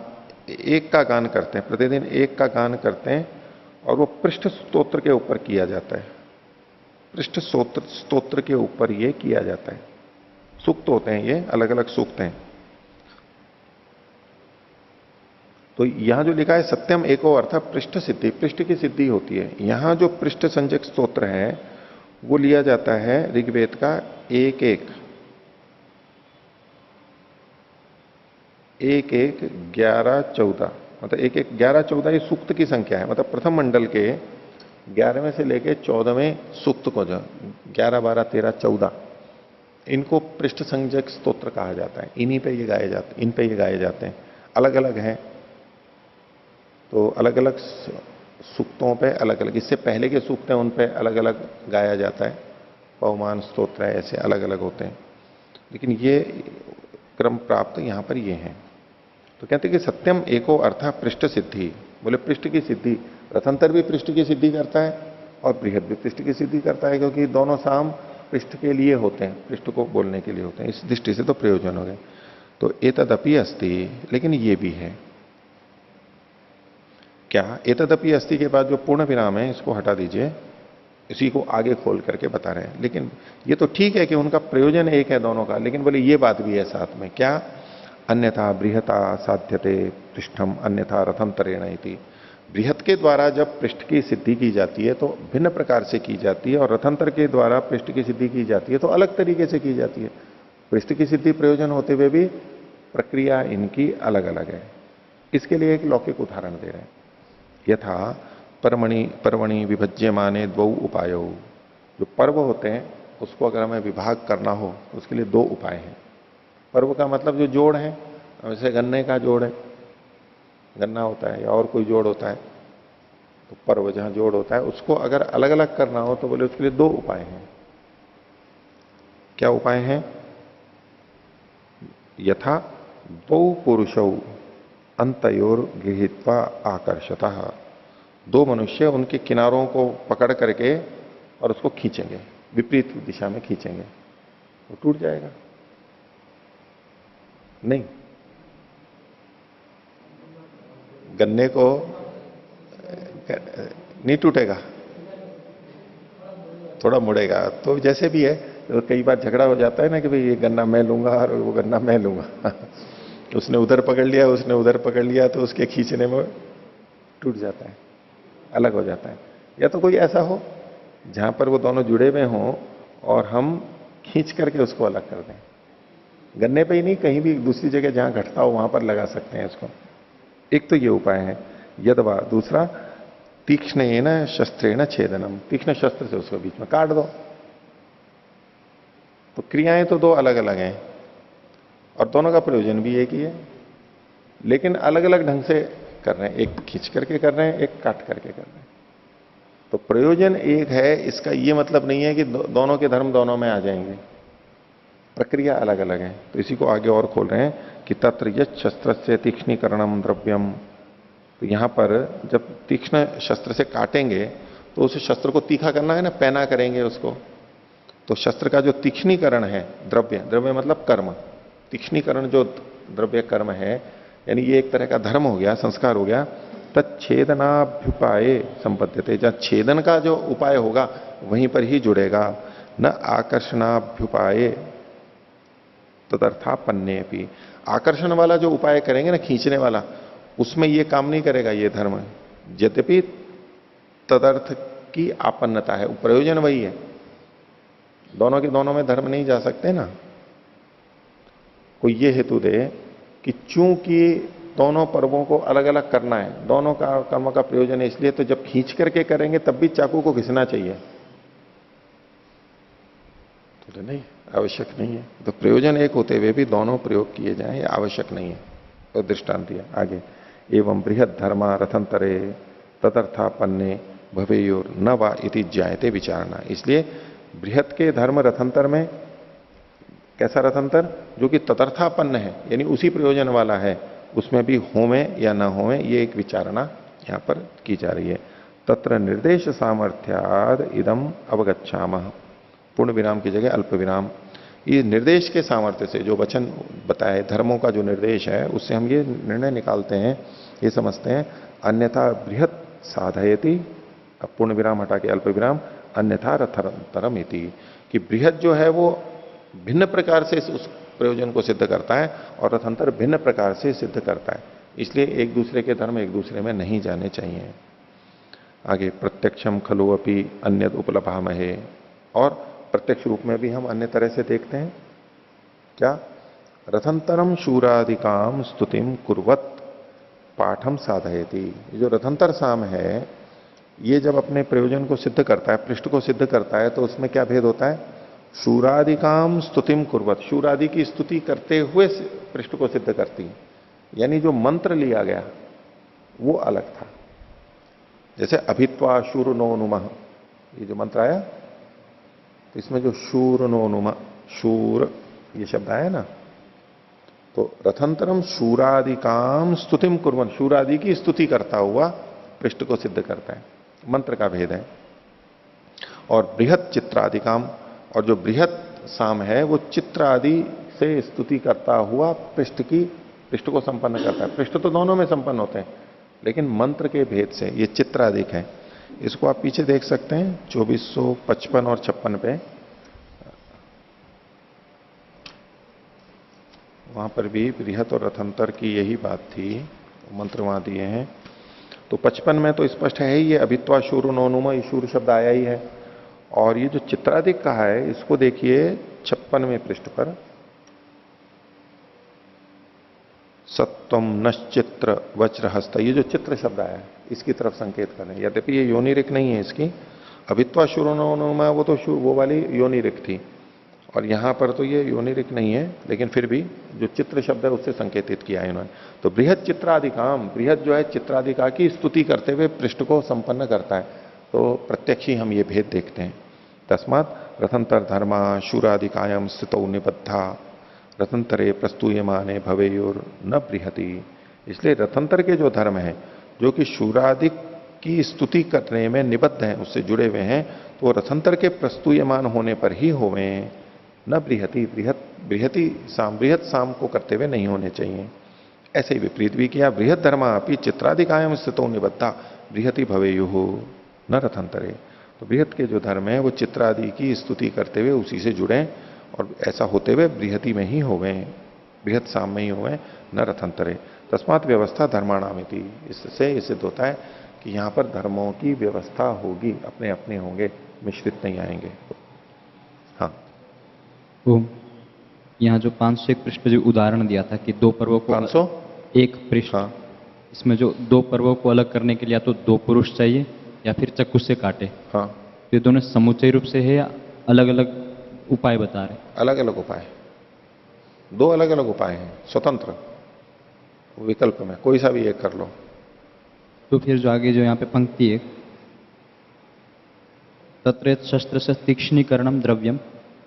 एक का गान करते हैं, प्रतिदिन एक का गान करते हैं, और वो पृष्ठ स्तोत्र के ऊपर किया जाता है। पृष्ठ स्तोत्र के ऊपर ये किया जाता है। सूक्त होते हैं, ये अलग अलग सूक्त हैं। तो यहां जो लिखा है सत्यम एको अर्थात पृष्ठ सिद्धि, पृष्ठ की सिद्धि होती है। यहां जो पृष्ठ संज्ञक स्तोत्र है वो लिया जाता है ऋग्वेद का एक एक 11-14, मतलब एक 11-14 ये सूक्त की संख्या है। मतलब प्रथम मंडल के 11वें से लेके 14वें सूक्त को, जो 11, 12, 13, 14, इनको पृष्ठ संज्ञक स्तोत्र कहा जाता है। इन्हीं पे ये गाए जाते, इन पे ये गाए जाते हैं। अलग अलग हैं, तो अलग अलग सूक्तों पे अलग अलग, इससे पहले के सूक्त हैं उन पे अलग अलग गाया जाता है। पवमान स्तोत्र है, ऐसे अलग अलग होते हैं, लेकिन ये क्रम प्राप्त यहां पर ये हैं। तो कहते हैं कि सत्यम एको अर्था पृष्ठ सिद्धि, बोले पृष्ठ की सिद्धि, रथंतर भी पृष्ठ की सिद्धि करता है और बृहद भी पृष्ठ की सिद्धि करता है, क्योंकि दोनों साम पृष्ठ के लिए होते हैं, पृष्ठ को बोलने के लिए होते हैं। इस दृष्टि से तो प्रयोजन हो गए। तो एतदपि अस्ति, लेकिन ये भी है क्या? एतदपि अस्ति के बाद जो पूर्ण विराम है इसको हटा दीजिए, इसी को आगे खोल करके बता रहे हैं। लेकिन ये तो ठीक है कि उनका प्रयोजन एक है दोनों का, लेकिन बोले ये बात भी है साथ में, क्या? अन्यथा बृहता साध्यते पृष्ठम अन्यथा रथम तरेण इति। बृहत के द्वारा जब पृष्ठ की सिद्धि की जाती है तो भिन्न प्रकार से की जाती है, और रथंतर के द्वारा पृष्ठ की सिद्धि की जाती है तो अलग तरीके से की जाती है। पृष्ठ की सिद्धि प्रयोजन होते हुए भी प्रक्रिया इनकी अलग अलग है। इसके लिए एक लौकिक उदाहरण दे रहे हैं। यथा पर्वणि विभज्यमाने द्वौ उपायो, जो पर्व होते हैं उसको अगर हमें विभाग करना हो तो उसके लिए 2 उपाय हैं। पर्व का मतलब जो जोड़ है, जैसे गन्ने का जोड़ है, गन्ना होता है या और कोई जोड़ होता है, तो पर्व जहां जोड़ होता है उसको अगर अलग अलग करना हो तो बोले उसके लिए 2 उपाय हैं। क्या उपाय हैं? यथा द्वौ पुरुषौ अंतयोर गृहीत्वा आकर्षतः, 2 मनुष्य उनके किनारों को पकड़ करके और उसको खींचेंगे, विपरीत दिशा में खींचेंगे, वो टूट जाएगा? नहीं, गन्ने को नहीं टूटेगा, थोड़ा मुड़ेगा। तो जैसे भी है, तो कई बार झगड़ा हो जाता है ना कि भाई ये गन्ना मैं लूंगा और वो गन्ना मैं लूंगा। उसने उधर पकड़ लिया, उसने उधर पकड़ लिया, तो उसके खींचने में टूट जाता है, अलग हो जाता है। या तो कोई ऐसा हो जहां पर वो दोनों जुड़े हुए हों और हम खींच करके उसको अलग कर दें। गन्ने पे ही नहीं, कहीं भी दूसरी जगह जहां घटता हो वहां पर लगा सकते हैं इसको। एक तो ये उपाय है यदवा। दूसरा तीक्ष्ण शस्त्रेण छेदनम, तीक्ष्ण शस्त्र से उसको बीच में काट दो। तो क्रियाएं तो दो अलग अलग हैं और दोनों का प्रयोजन भी एक ही है, लेकिन अलग अलग ढंग से कर रहे हैं। एक खींच करके कर रहे हैं, एक काट करके कर रहे हैं। तो प्रयोजन एक है, इसका यह मतलब नहीं है कि दोनों के धर्म दोनों में आ जाएंगे, प्रक्रिया अलग अलग है। तो इसी को आगे और खोल रहे हैं कि तत्र यत् शस्त्र से तीक्ष्णीकरणम द्रव्यम। तो यहां पर जब तीक्ष्ण शस्त्र से काटेंगे तो उस शस्त्र को तीखा करना है ना, पैना करेंगे उसको। तो शस्त्र का जो तीक्ष्णीकरण है, द्रव्य, द्रव्य मतलब कर्म, तीक्ष्णीकरण जो द्रव्य कर्म है, यानी ये एक तरह का धर्म हो गया, संस्कार हो गया। तच्छेदनाभ्युपाय संपद्यते, जहां छेदन का जो उपाय होगा वहीं पर ही जुड़ेगा। न आकर्षणाभ्युपाय तदर्थापन्ने भी, आकर्षण वाला जो उपाय करेंगे ना, खींचने वाला, उसमें ये काम नहीं करेगा ये धर्म। यद्यपि तदर्थ की आपन्नता है, प्रयोजन वही है। दोनों के दोनों में धर्म नहीं जा सकते ना। कोई ये हेतु दे कि चूंकि दोनों पर्वों को अलग अलग करना है, दोनों का कर्म का प्रयोजन है, इसलिए तो जब खींच करके करेंगे तब भी चाकू को घिसना चाहिए, तो नहीं, आवश्यक नहीं है। तो प्रयोजन एक होते हुए भी दोनों प्रयोग किए जाएं, ये आवश्यक नहीं है। तो दृष्टांत दिया आगे, एवं बृहद धर्मा रथंतरे तदर्थापन्ने भवेयोर न वा इति ज्यायते विचारणा। इसलिए बृहद के धर्म रथंतर में, कैसा रथंतर, जो कि तदर्थापन्न है, यानी उसी प्रयोजन वाला है, उसमें भी होवे या ना होवे, ये एक विचारणा यहां पर की जा रही है। तत्र निर्देश सामर्थ्याद इदम अवगच्छामः, पूर्ण विराम की जगह अल्प विराम। ये निर्देश के सामर्थ्य से, जो वचन बताए धर्मों का जो निर्देश है, उससे हम ये निर्णय निकालते हैं, ये समझते हैं, अन्यथा बृहत साधयति, अब पूर्ण विराम हटा के अल्प विराम, अन्यथा रथंतरम इति, कि बृहत जो है वो भिन्न प्रकार से उस प्रयोजन को सिद्ध करता है और रथंतर भिन्न प्रकार से सिद्ध करता है। इसलिए एक दूसरे के धर्म एक दूसरे में नहीं जाने चाहिए। आगे प्रत्यक्षम खलु अपि अन्यद उपलभामहे, और प्रत्यक्ष रूप में भी हम अन्य तरह से देखते हैं। क्या? रथंतरम शूरादिकाम स्तुतिम कुर्वत पाठम साधयति। जो रथंतर साम है, ये जब अपने प्रयोजन को सिद्ध करता है, पृष्ठ को सिद्ध करता है, तो उसमें क्या भेद होता है? शूरादिकाम स्तुतिम कुर्वत, शूरादि की स्तुति करते हुए पृष्ठ को सिद्ध करती है। यानी जो मंत्र लिया गया वो अलग था। जैसे अभित्वा शूर नो नुमः, ये जो मंत्र आया, तो इसमें जो शूर नो नुमः, शूर ये शब्द आया ना, तो रथंतरम शूरादिकाम स्तुतिम कुर्वत, शूरादि की स्तुति करता हुआ पृष्ठ को सिद्ध करता है, मंत्र का भेद है। और बृहत चित्रादिकाम, और जो बृहत साम है वो चित्र आदि से स्तुति करता हुआ पृष्ठ को संपन्न करता है। पृष्ठ तो दोनों में संपन्न होते हैं, लेकिन मंत्र के भेद से ये चित्रादिक है। इसको आप पीछे देख सकते हैं 2455 और 56 पे, वहां पर भी बृहत और रथंतर की यही बात थी, मंत्र वहां दिए हैं। तो 55 में तो स्पष्ट है ही, ये अभित्वा शूर नोनुमा, ये शूर शब्द आया ही है। और ये जो चित्रादिक कहा है, इसको देखिए 56वें पृष्ठ पर, सत्वम नश्चित्र वज्रहस्त, ये जो चित्र शब्द आया है इसकी तरफ संकेत कर रहे हैं। यद्यपि ये योनिरिक नहीं है इसकी, अभित्वा शूरोनुमा वो तो वो वाली योनिरिक थी, और यहां पर तो ये योनिरिक नहीं है, लेकिन फिर भी जो चित्र शब्द है उससे संकेतित किया है इन्होंने। तो बृहद चित्रादिकाम, बृहद जो है चित्रादिका की स्तुति करते हुए पृष्ठ को संपन्न करता है। तो प्रत्यक्ष ही हम ये भेद देखते हैं। तस्मात रथंतर धर्मा शूरादिकायम स्थितौ निबद्धा रथंतरे प्रस्तूयमाने भवेयोर न बृहति। इसलिए रथंतर के जो धर्म है, जो कि शूरादिक की स्तुति करने में निबद्ध हैं, उससे जुड़े हुए हैं, तो रथंतर के प्रस्तूयमान होने पर ही होवे, न बृहति, बृहति साम, बृहत साम को करते हुए नहीं होने चाहिए। ऐसे ही विपरीत भी किया, बृहद धर्मा अपनी चित्रादिकायम स्थितौ निबद्धा बृहति भवेयु न रथंतरे। तो बृहत के जो धर्म है वो चित्रादि की स्तुति करते हुए उसी से जुड़े और ऐसा होते हुए बृहति में ही होवे, बृहत साम में ही होवे, न रथंतरे। तस्मात व्यवस्था धर्माणामिति। इससे ये सिद्ध होता है कि यहां पर धर्मों की व्यवस्था होगी, अपने अपने होंगे, मिश्रित नहीं आएंगे। हाँ, ओम। यहाँ जो 501 पृष्ठ जो उदाहरण दिया था कि दो पर्वों को 500। एक पृष्ठ, हाँ इसमें जो दो पर्वों को अलग करने के लिए या तो दो पुरुष चाहिए या फिर चक्कू से काटे, हाँ, तो ये दोनों समुच्चय रूप से है या अलग अलग उपाय बता रहे? अलग अलग उपाय, दो अलग अलग उपाय हैं, स्वतंत्र विकल्प में कोई सा भी एक कर लो। तो फिर जो आगे जो यहाँ पे पंक्ति है, तत्र शस्त्र से तीक्ष्णीकरणम द्रव्यम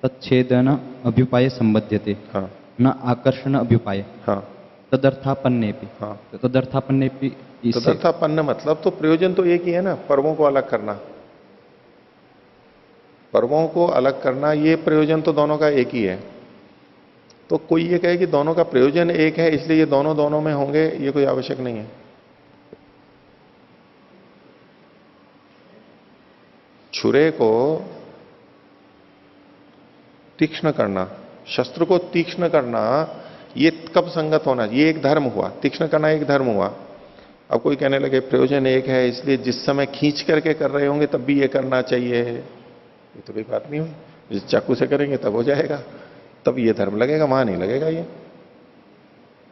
तच्छेदन अभ्युपाय संबध्यते हाँ न आकर्षण अभ्युपाय हाँ तदर्थापन्ने भी। हाँ। तो तदर्थापन्ने भी इससे तदर्थापन्न मतलब तो प्रयोजन तो एक ही है ना, पर्वों को अलग करना। पर्वों को अलग करना ये प्रयोजन तो दोनों का एक ही है। तो कोई ये कहे कि दोनों का प्रयोजन एक है इसलिए ये दोनों दोनों में होंगे, ये कोई आवश्यक नहीं है। छुरे को तीक्ष्ण करना, शस्त्र को तीक्ष्ण करना, ये कब संगत होना? ये एक धर्म हुआ, तीक्ष्ण करना एक धर्म हुआ। अब कोई कहने लगे प्रयोजन एक है इसलिए जिस समय खींच करके कर रहे होंगे तब भी ये करना चाहिए, ये तो कोई बात नहीं हुई। जिस चाकू से करेंगे तब हो जाएगा, तब ये धर्म लगेगा, वहां नहीं लगेगा ये।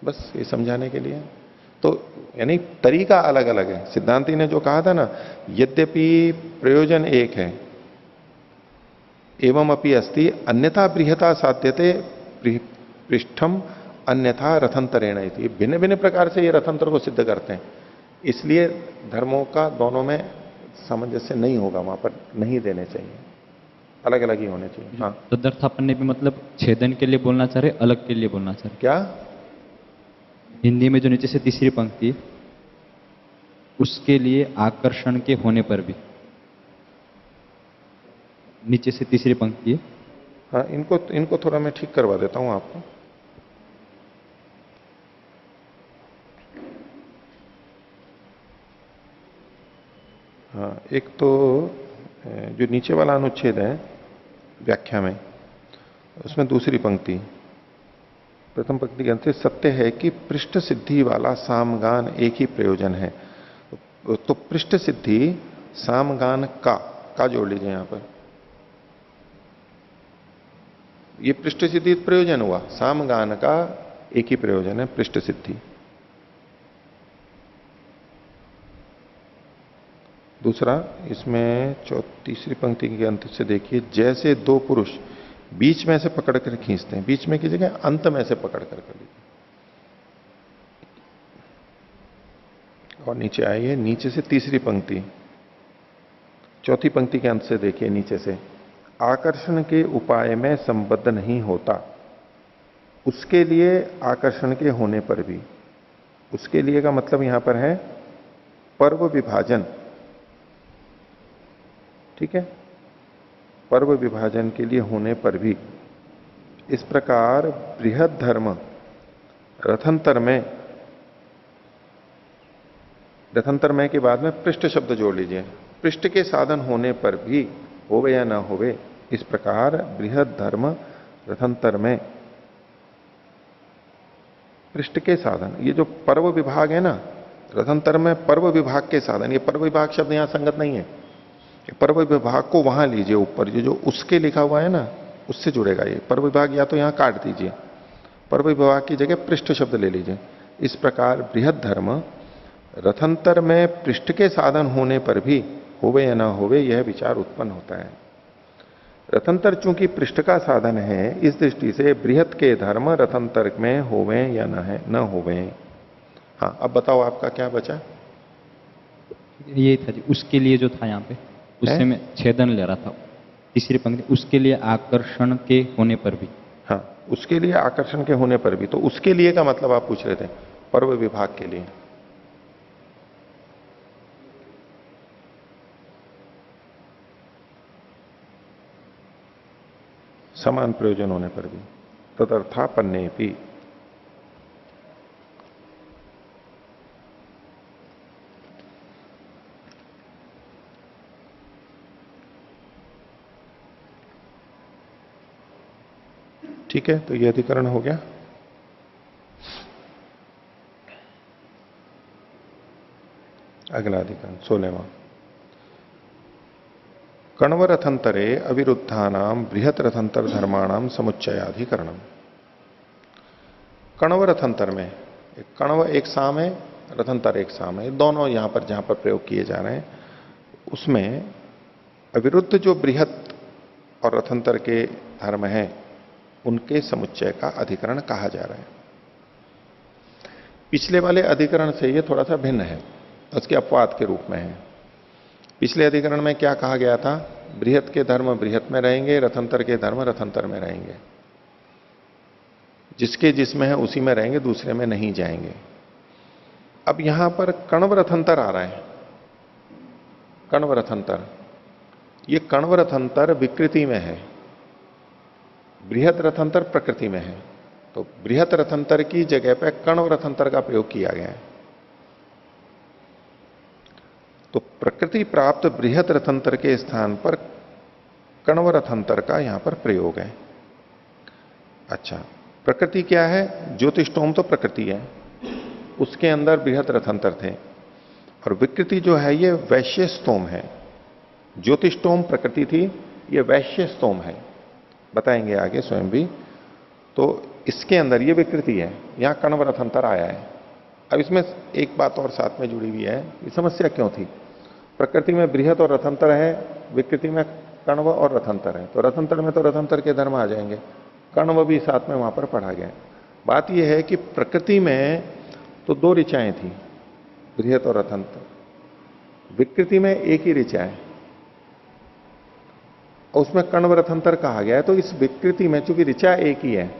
बस ये समझाने के लिए। तो यानी तरीका अलग अलग है। सिद्धांति ने जो कहा था ना, यद्यपि प्रयोजन एक है एवं अपि अस्ति अन्यथा बृहता साध्यते पृष्ठम अन्यथा रथंतरेण इति। भिन्न भिन्न प्रकार से ये रथंतर को सिद्ध करते हैं, इसलिए धर्मों का दोनों में सामंजस्य नहीं होगा, वहां पर नहीं देने चाहिए, अलग अलग ही होने चाहिए। हाँ, तदर्थापन्ने भी मतलब छेदन के लिए बोलना चाह रहे, अलग के लिए बोलना चाह रहे? क्या? हिंदी में जो नीचे से तीसरी पंक्ति, उसके लिए आकर्षण के होने पर भी, नीचे से तीसरी पंक्ति है। हाँ, इनको इनको थोड़ा मैं ठीक करवा देता हूं आपको। हाँ, एक तो जो नीचे वाला अनुच्छेद है व्याख्या में, उसमें दूसरी पंक्ति, प्रथम पंक्ति के अंत से सत्य है कि पृष्ठ सिद्धि वाला सामगान एक ही प्रयोजन है। तो पृष्ठ सिद्धि सामगान का जोड़ लीजिए यहां पर। ये पृष्ठ सिद्धि प्रयोजन हुआ, सामगान का एक ही प्रयोजन है पृष्ठ सिद्धि। दूसरा, इसमें तीसरी पंक्ति के अंत से देखिए, जैसे दो पुरुष बीच में से पकड़ कर खींचते हैं, बीच में की जगह अंत में से पकड़ कर लीजिए। और नीचे आइए, नीचे से तीसरी पंक्ति, चौथी पंक्ति के अंत से देखिए नीचे से, आकर्षण के उपाय में संबद्ध नहीं होता, उसके लिए आकर्षण के होने पर भी। उसके लिए का मतलब यहां पर है पर्व विभाजन, ठीक है, पर्व विभाजन के लिए होने पर भी। इस प्रकार बृहद धर्म रथंतर में के बाद में पृष्ठ शब्द जोड़ लीजिए, पृष्ठ के साधन होने पर भी, होवे या ना होवे, इस प्रकार बृहद धर्म रथंतर में पृष्ठ के साधन, ये जो पर्व विभाग है ना, रथंतर में पर्व विभाग के साधन, ये पर्व विभाग शब्द यहां संगत नहीं है। पर्व विभाग को वहां लीजिए, ऊपर जो उसके लिखा हुआ है ना, उससे जुड़ेगा ये पर्व विभाग, या तो यहां काट दीजिए, पर्व विभाग की जगह पृष्ठ शब्द ले लीजिए। इस प्रकार बृहद धर्म रथंतर में पृष्ठ के साधन होने पर भी, होवे या ना होवे, यह विचार उत्पन्न होता है। रथंतर चूंकि पृष्ठ का साधन है, इस दृष्टि से बृहत के धर्म रथंतर में होवे या न होवे। हाँ, अब बताओ आपका क्या बचा? ये था जी, उसके लिए जो था यहाँ पे, उससे है? मैं छेदन ले रहा था। तीसरी पंक्ति, उसके लिए आकर्षण के होने पर भी। हाँ, उसके लिए आकर्षण के होने पर भी, तो उसके लिए का मतलब आप पूछ रहे थे, पर्व विभाग के लिए। समान प्रयोजन होने पर भी, तदर्थापन्ने भी। ठीक है, तो ये अधिकरण हो गया। अगला अधिकरण 16वां। कण्वरथंतरे अविरुद्धानाम बृहत रथंतर धर्माणाम समुच्चयाधिकरणम। कण्वरथंतर में कण्व एक साम है, रथंतर एक साम है, दोनों यहां पर जहां पर प्रयोग किए जा रहे हैं उसमें अविरुद्ध जो बृहत और रथंतर के धर्म हैं उनके समुच्चय का अधिकरण कहा जा रहा है। पिछले वाले अधिकरण से ये थोड़ा सा भिन्न है, उसके अपवाद के रूप में है। पिछले अधिकरण में क्या कहा गया था? बृहत के धर्म बृहत में रहेंगे, रथंतर के धर्म रथंतर में रहेंगे, जिसके जिसमें है उसी में रहेंगे, दूसरे में नहीं जाएंगे। अब यहां पर कण्व रथंतर आ रहा है। कण्व रथंतर, ये कण्व रथंतर विकृति में है, बृहत रथंतर प्रकृति में है। तो बृहत रथंतर की जगह पर कण्व रथंतर का प्रयोग किया गया है। तो प्रकृति प्राप्त बृहत रथंतर के स्थान पर कण्व रथंतर का यहां पर प्रयोग है। अच्छा, प्रकृति क्या है? ज्योतिष्टोम तो प्रकृति है, उसके अंदर बृहत रथंतर थे। और विकृति जो है ये वैश्य स्तोम है। ज्योतिष्टोम प्रकृति थी, ये वैश्य स्तोम है, बताएंगे आगे स्वयं भी। तो इसके अंदर ये विकृति है, यहां कण्व रथंतर आया है। अब इसमें एक बात और साथ में जुड़ी हुई है, ये समस्या क्यों थी? प्रकृति में बृहत और रथंतर है, विकृति में कण्व और रथंतर है। तो रथंतर में तो रथंतर के धर्म आ जाएंगे, कण्व भी साथ में वहां पर पढ़ा गया है। बात यह है कि प्रकृति में तो दो ऋचाएं थी, बृहत और रथंतर। विकृति में एक ही ऋचा है और उसमें कण्व रथंतर कहा गया है। तो इस विकृति में चूंकि ऋचा एक ही है,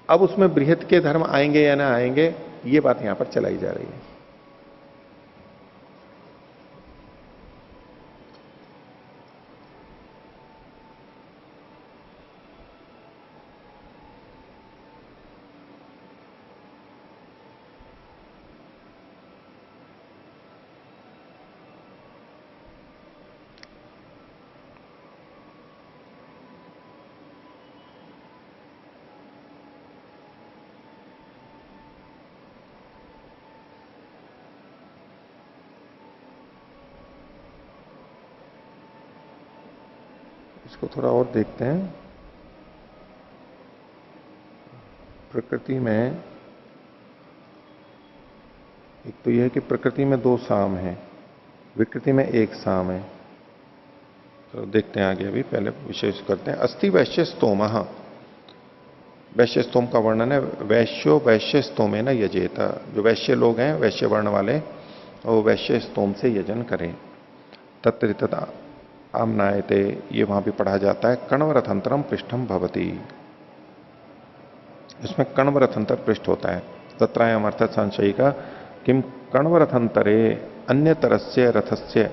अब उसमें बृहत के धर्म आएंगे या ना आएंगे, ये बात यहां पर चलाई जा रही है। इसको थोड़ा और देखते हैं। प्रकृति में एक तो यह है कि प्रकृति में दो साम है, विकृति में एक साम है। तो देखते हैं आगे, अभी पहले विशेष करते हैं। अस्थि वैश्य स्तोम, वैश्य स्तोम का वर्णन है। वैश्यो वैश्य स्तोमे न यजेता, जो वैश्य लोग हैं, वैश्य वर्ण वाले, वो वैश्य स्तोम से यजन करें। तत्रितता आमनायते, ये वहां भी पढ़ा जाता है। कण्व रथंतरम पृष्ठम भवती, इसमें कण्व रथंतर पृष्ठ होता है। तत्रायम अर्थात संशयी का किम कण्व रथंतरे अन्य तरस्य रथस्य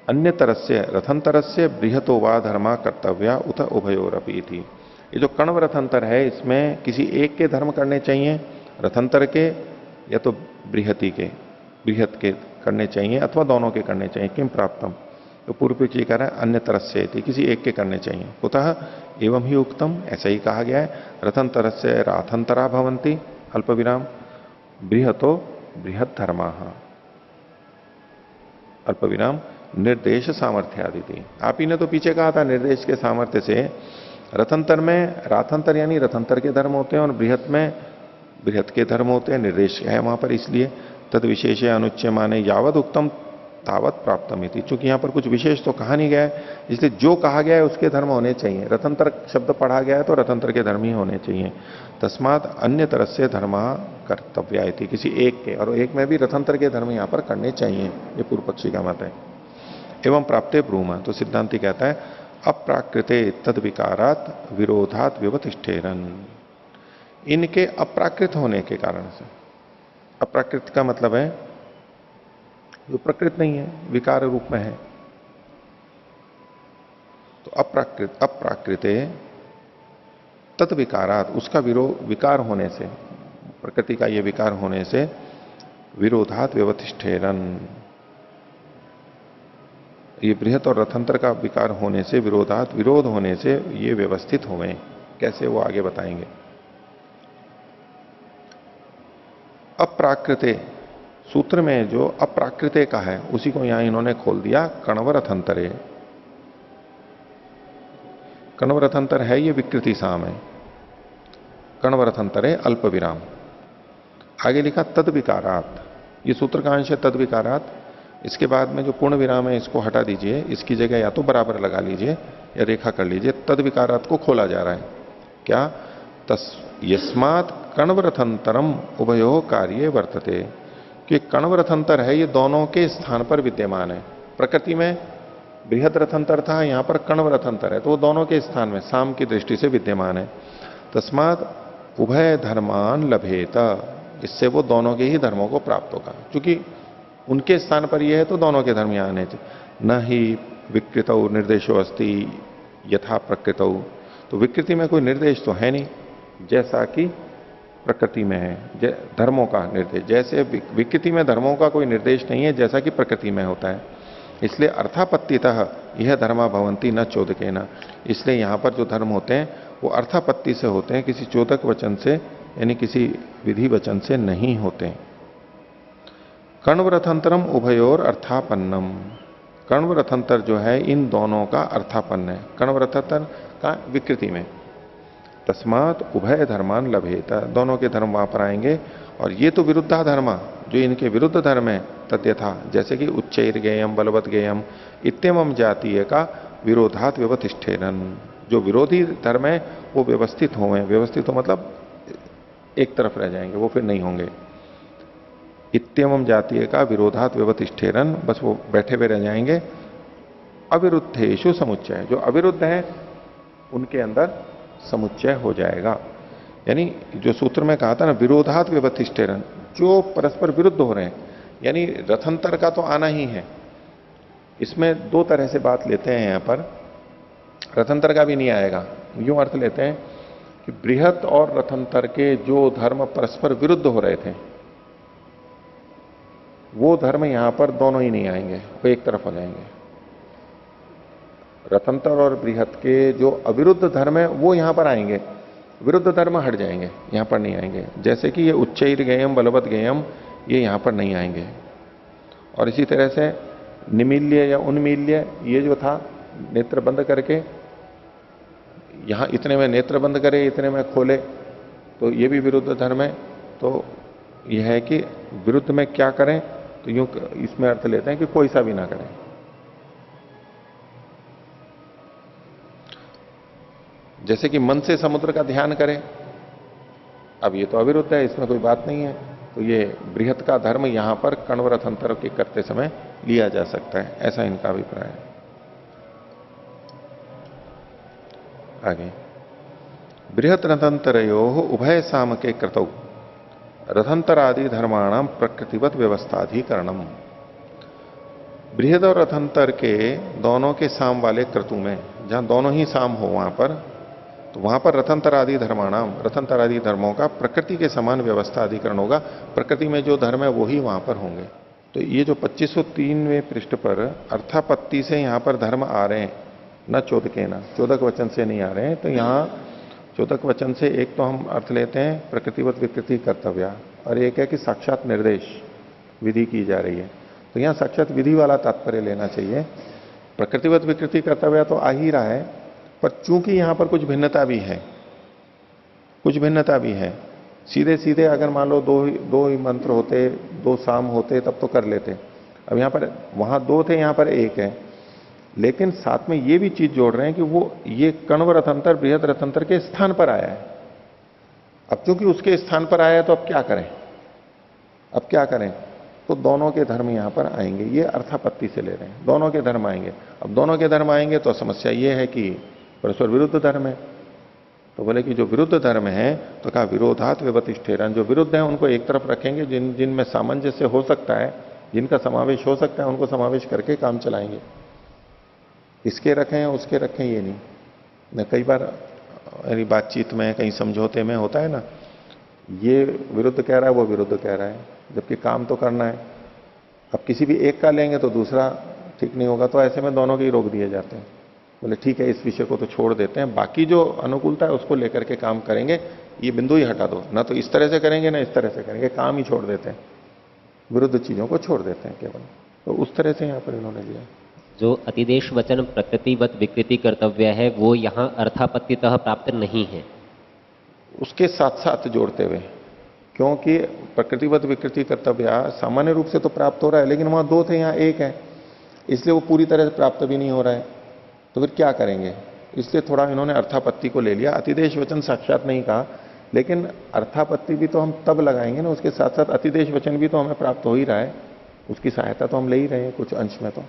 अन्य तरस्य रथंतरस्य बृहतो वा धर्मा कर्तव्या उत उभयोरपि थी। ये जो कण्व रथंतर है, इसमें किसी एक के धर्म करने चाहिए, रथंतर के या तो बृहति के, बृहत के करने चाहिए, अथवा दोनों के करने चाहिए। किम प्राप्तम, तो पूर्व पीछे कह रहा है अन्य तरस्य थी, किसी एक के करने चाहिए। कुतः एवं ही उक्तम, ऐसा ही कहा गया है। रथंतरस्य राथंतरा भवंती अल्प विराम बृहतो बृहत धर्मा अल्प विराम निर्देश सामर्थ्य आदि थी। आप ही ने तो पीछे कहा था निर्देश के सामर्थ्य से। रथंतर में राथंतर यानी रथंतर के धर्म होते हैं और बृहत में बृहत के धर्म होते हैं, निर्देश है वहां पर। इसलिए तद विशेष अनुच्य माने यावत उत्तम तावत प्राप्तम थी। चूंकि यहां पर कुछ विशेष तो कहा नहीं गया है, इसलिए जो कहा गया है उसके धर्म होने चाहिए। रथंतर शब्द पढ़ा गया है तो रथंतर के धर्म ही होने चाहिए। तस्मात अन्य तरह से धर्म कर्तव्य थी, किसी एक के, और एक में भी रथंतर के धर्म यहां पर करने चाहिए, ये पूर्व पक्षी का मत है। एवं प्राप्ते ब्रूमा, तो सिद्धांति कहता है अप्राकृते तद विकारात विरोधात विवतिष्ठेरन, इनके अप्राकृत होने के कारण से। अप्राकृत का मतलब है जो प्रकृत नहीं है, विकार रूप में है। तो अप्राकृते तत् विकारात, उसका विकार होने से, प्रकृति का ये विकार होने से, विरोधात व्यवतिष्ठेरन, ये बृहत और रथंतर का विकार होने से, विरोधात विरोध होने से ये व्यवस्थित हो गए। कैसे, वो आगे बताएंगे। अप्राकृते, सूत्र में जो अप्राकृते का है उसी को यहां इन्होंने खोल दिया कण्वरथंतरे। कण्वरथंतर है ये विकृति साम है। कण्वरथंतरे अल्प विराम। आगे लिखा तद विकारात, ये सूत्र का अंश है तद विकारात। इसके बाद में जो पूर्ण विराम है इसको हटा दीजिए, इसकी जगह या तो बराबर लगा लीजिए या रेखा कर लीजिए। तद विकारात को खोला जा रहा है। क्या? यस्मात् कण्वरथंतरम उभयो कार्ये वर्तते, कि कण्वरथंतर है ये दोनों के स्थान पर विद्यमान है। प्रकृति में बृहद रथंतर था, यहां पर कण्वरथंतर है, तो वो दोनों के स्थान में साम की दृष्टि से विद्यमान है। तस्मात् उभय धर्मान लभेत, इससे वो दोनों के ही धर्मों को प्राप्त होगा। क्योंकि उनके स्थान पर यह है तो दोनों के धर्म यहां आने चाहिए। न ही विकृत निर्देशो अस्ति यथा प्रकृत, तो विकृति में कोई निर्देश तो है नहीं जैसा कि प्रकृति में है। धर्मों का निर्देश, जैसे विकृति में धर्मों का कोई निर्देश नहीं है जैसा कि प्रकृति में होता है। इसलिए अर्थापत्तितः यह धर्मा भवंती न चोदकेन, इसलिए यहां पर जो धर्म होते हैं वो अर्थापत्ति से होते हैं, किसी चोदक वचन से यानी किसी विधि वचन से नहीं होते। कण्वरथंतरम उभयोर अर्थापन्नम, कण्वरथंतर जो है इन दोनों का अर्थापन्न है। कण्वरथंतर का विकृति में। तस्मात् उभय धर्मान लभेत, दोनों के धर्म वहां पर आएंगे। और ये तो विरुद्धा धर्म, जो इनके विरुद्ध धर्म है, तद्यथा जैसे कि उच्चैर गेयम बलवत गेयम इत्यम जातीय का विरोधात व्यवतिष्ठेरन, जो विरोधी धर्म है वो व्यवस्थित होंगे। व्यवस्थित हो मतलब एक तरफ रह जाएंगे, वो फिर नहीं होंगे। इत्यम जातीय का विरोधात व्यवतिष्ठेरन, बस वो बैठे हुए रह जाएंगे। अविरुद्धेषु समुच्चय, जो अविरुद्ध है उनके अंदर समुच्चय हो जाएगा। यानी जो सूत्र में कहा था ना विरोधात व्यवतिष्ठेरन, जो परस्पर विरुद्ध हो रहे हैं, यानी रथंतर का तो आना ही है। इसमें दो तरह से बात लेते हैं यहां पर। रथंतर का भी नहीं आएगा, यूं अर्थ लेते हैं कि बृहत और रथंतर के जो धर्म परस्पर विरुद्ध हो रहे थे वो धर्म यहां पर दोनों ही नहीं आएंगे, वो एक तरफ हो जाएंगे। रथंतर और बृहत के जो अविरुद्ध धर्म है वो यहां पर आएंगे, विरुद्ध धर्म हट जाएंगे, यहां पर नहीं आएंगे। जैसे कि ये उच्चैर गेयम बलवत गेयम ये यहां पर नहीं आएंगे। और इसी तरह से निमील्य या उन्मील्य, ये जो था नेत्र बंद करके, यहां इतने में नेत्र बंद करे इतने में खोले, तो ये भी विरुद्ध धर्म है। तो यह है कि विरुद्ध में क्या करें, तो यूं इसमें अर्थ लेते हैं कि कोई सा भी ना करें। जैसे कि मन से समुद्र का ध्यान करें, अब ये तो अविरुद्ध है, इसमें कोई बात नहीं है। तो ये बृहत का धर्म यहां पर कण्वरथंतर के करते समय लिया जा सकता है, ऐसा इनका अभिप्राय है। आगे बृहत रथंतरयो उभय साम के कृतौ रथंतरादि धर्माणाम प्रकृतिवत व्यवस्थाधिकरणम, बृहद और रथंतर के दोनों के साम वाले क्रतु में, जहां दोनों ही साम हो वहां पर, तो वहां पर रथंतरादि धर्माणाम, रथंतरादि धर्मों का प्रकृति के समान व्यवस्था अधिकरण होगा। प्रकृति में जो धर्म है वो ही वहां पर होंगे। तो ये जो 2503वें पृष्ठ पर अर्थापत्ति से यहां पर धर्म आ रहे हैं, न चोदके न, चोदक वचन से नहीं आ रहे हैं। तो यहां चोदक वचन से एक तो हम अर्थ लेते हैं प्रकृतिवत विकृति कर्तव्य, और एक है कि साक्षात निर्देश विधि की जा रही है। तो यहां साक्षात विधि वाला तात्पर्य लेना चाहिए। प्रकृतिवत विकृति कर्तव्य तो आ ही रहा है, पर चूंकि यहां पर कुछ भिन्नता भी है, कुछ भिन्नता भी है। सीधे सीधे अगर मान लो दो ही मंत्र होते, दो साम होते तब तो कर लेते। अब यहां पर, वहां दो थे यहां पर एक है, लेकिन साथ में ये भी चीज जोड़ रहे हैं कि वो ये कण्व रथंतर बृहद रथंतर के स्थान पर आया है। अब क्योंकि उसके स्थान पर आया है तो अब क्या करें, अब क्या करें, तो दोनों के धर्म यहां पर आएंगे। ये अर्थापत्ति से ले रहे हैं, दोनों के धर्म आएंगे। अब दोनों के धर्म आएंगे तो समस्या ये है कि परस्पर विरुद्ध धर्म है। तो बोले कि जो विरुद्ध धर्म है, तो कहा विरोधात व्यवतिष्ठेरन, जो विरुद्ध है उनको एक तरफ रखेंगे, जिनमें सामंजस्य हो सकता है, जिनका समावेश हो सकता है, उनको समावेश करके काम चलाएंगे। इसके रखें उसके रखें ये नहीं। न कई बार यानी बातचीत में कहीं समझौते में होता है ना, ये विरुद्ध कह रहा है वो विरुद्ध कह रहा है, जबकि काम तो करना है। अब किसी भी एक का लेंगे तो दूसरा ठीक नहीं होगा तो ऐसे में दोनों के ही रोक दिए जाते हैं। बोले ठीक है, इस विषय को तो छोड़ देते हैं, बाकी जो अनुकूलता है उसको लेकर के काम करेंगे, ये बिंदु ही हटा दो, ना तो इस तरह से करेंगे ना इस तरह से करेंगे, काम ही छोड़ देते हैं, विरुद्ध चीजों को छोड़ देते हैं केवल। तो उस तरह से यहां पर इन्होंने लिया। जो अतिदेश वचन प्रकृतिवत विकृति कर्तव्य है वो यहाँ अर्थापत्तितः प्राप्त नहीं है। उसके साथ साथ जोड़ते हुए, क्योंकि प्रकृतिवत विकृति कर्तव्य सामान्य रूप से तो प्राप्त हो रहा है, लेकिन वहां दो थे यहां एक है, इसलिए वो पूरी तरह से प्राप्त भी नहीं हो रहा है, तो फिर क्या करेंगे? इसलिए थोड़ा इन्होंने अर्थापत्ति को ले लिया। अतिदेश वचन साक्षात नहीं कहा, लेकिन अर्थापत्ति भी तो हम तब लगाएंगे ना, उसके साथ साथ अतिदेश वचन भी तो हमें प्राप्त हो ही रहा है, उसकी सहायता तो हम ले ही रहे हैं कुछ अंश में। तो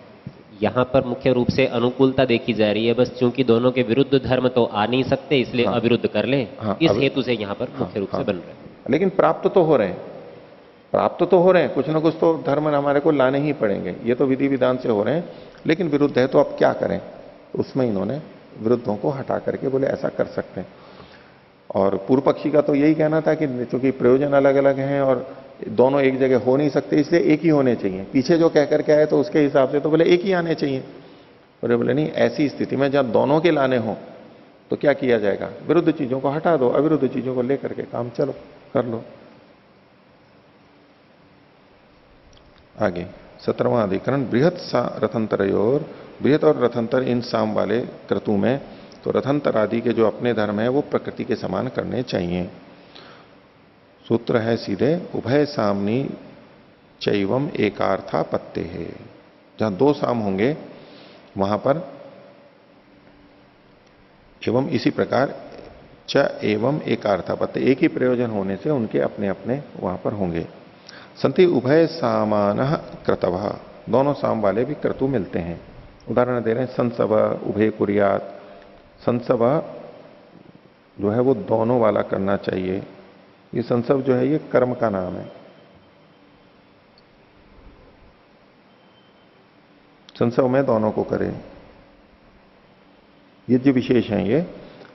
यहाँ पर मुख्य रूप से अनुकूलता देखी जा रही है, बस चूंकि दोनों के विरुद्ध धर्म तो आ नहीं सकते, इसलिए हाँ, अविरुद्ध कर लें, हाँ, इस हेतु से यहाँ पर मुख्य रूप हाँ, से बन रहे हैं। लेकिन प्राप्त तो हो रहे हैं, प्राप्त तो हो रहे हैं, कुछ ना कुछ तो धर्म हमारे को लाने ही पड़ेंगे, ये तो विधि विधान से हो रहे हैं, लेकिन विरुद्ध है तो अब क्या करें? उसमें इन्होंने विरुद्धों को हटा करके बोले ऐसा कर सकते हैं। और पूर्व पक्षी का तो यही कहना था कि चूंकि प्रयोजन अलग अलग हैं और दोनों एक जगह हो नहीं सकते, इसलिए एक ही होने चाहिए। पीछे जो कह करके आए तो उसके हिसाब से तो बोले एक ही आने चाहिए, और बोले नहीं, ऐसी स्थिति में जब दोनों के लाने हो तो क्या किया जाएगा? विरुद्ध चीजों को हटा दो, अविरुद्ध चीजों को लेकर के काम चलो कर लो। आगे 17वां अधिकरण, बृहत रथंतरयोर, बृहत और रथंतर इन साम वाले क्रतु में तो रथंतर आदि के जो अपने धर्म है वो प्रकृति के समान करने चाहिए। सूत्र है सीधे, उभय सामनी चैवम एकार्था पत्ते है। जहां दो साम होंगे वहां पर एवं इसी प्रकार च एवं एकार्था पत्ते, एक ही प्रयोजन होने से उनके अपने अपने वहां पर होंगे। संति उभय सामान क्रतव, दोनों साम वाले भी क्रतु मिलते हैं। उदाहरण दे रहे हैं, संसव उभय कुरियात, संसव जो है वो दोनों वाला करना चाहिए। ये संसव जो है ये कर्म का नाम है, संसव में दोनों को करें, ये जो विशेष हैं ये।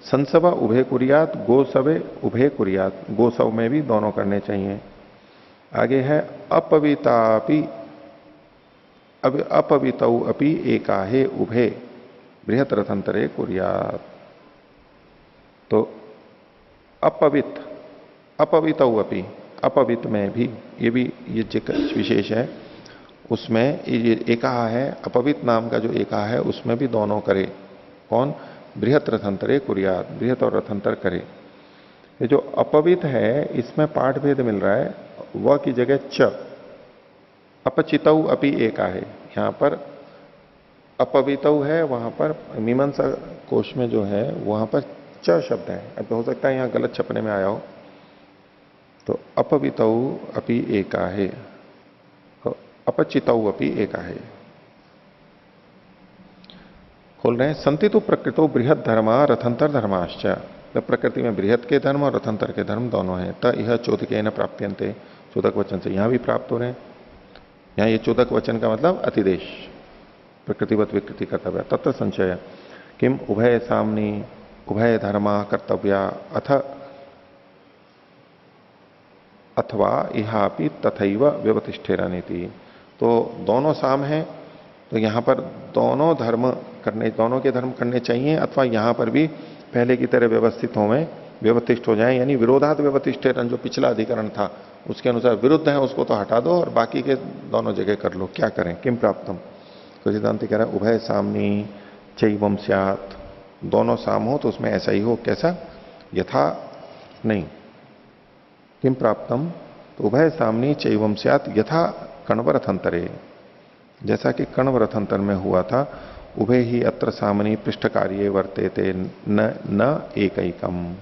संसव उभय कुरियात, गोसवे उभय कुरियात, गोसव में भी दोनों करने चाहिए। आगे है अपवितापि, अपवितौ अपि एकाहे उभय बृहत रथंतरे कुरियात। तो अपवित, अपवितौ अपि, अपवित में भी, ये भी ये विशेष है, उसमें ये एकाहा है, अपवित नाम का जो एकाहा है उसमें भी दोनों करे। कौन? बृहत रथंतरे कुरियात, बृहत और रथंतर करे। ये जो अपवित है इसमें पाठ भेद मिल रहा है, वह की जगह च, अपचितौ अपि एका है, यहां पर अपवितौ है, वहां पर मीमांसा कोश में जो है वहां पर च शब्द है। अब हो सकता है यहां गलत छपने में आया हो, तो अपवितौ अपि एका है, तो अपचितौ अपि एका है। खोल रहे हैं, संति तो प्रकृतो बृहद धर्मा रथंतर धर्माश्च, तो प्रकृति में बृहद के धर्म और रथंतर के धर्म दोनों हैं। त यह चोदक न प्राप्यंते, चोदक वचन से यहां भी प्राप्त हो रहे हैं। यहां ये चोदक वचन का मतलब अतिदेश, प्रकृतिवत विकृति कर्तव्य। तत्र संशय किम उभय सामनी उभय धर्मा कर्तव्या अथ अथवा इहापि तथैव व्यवतिष्ठेरनीति। तो दोनों साम हैं, तो यहां पर दोनों धर्म करने, दोनों के धर्म करने चाहिए, अथवा यहां पर भी पहले की तरह व्यवस्थित हो में व्यवतिष्ठ हो जाए, यानी विरोधात व्यवतिष्ठेरन जो पिछला अधिकरण था उसके अनुसार विरुद्ध है उसको तो हटा दो और बाकी के दोनों जगह कर लो। क्या करें? किम प्राप्तम, तो सिद्धांत कह रहा है उभय सामनी चैवम स्यात्, दोनों साम हो तो उसमें ऐसा ही हो। कैसा? यथा नहीं, किम प्राप्तम, तो उभय सामनी चैवम स्यात् यथा कण्वरथंतरे, जैसा कि कण्वरथंतर में हुआ था। उभय ही अत्र सामनी पृष्ठ कार्य वर्तेते न एकैकम,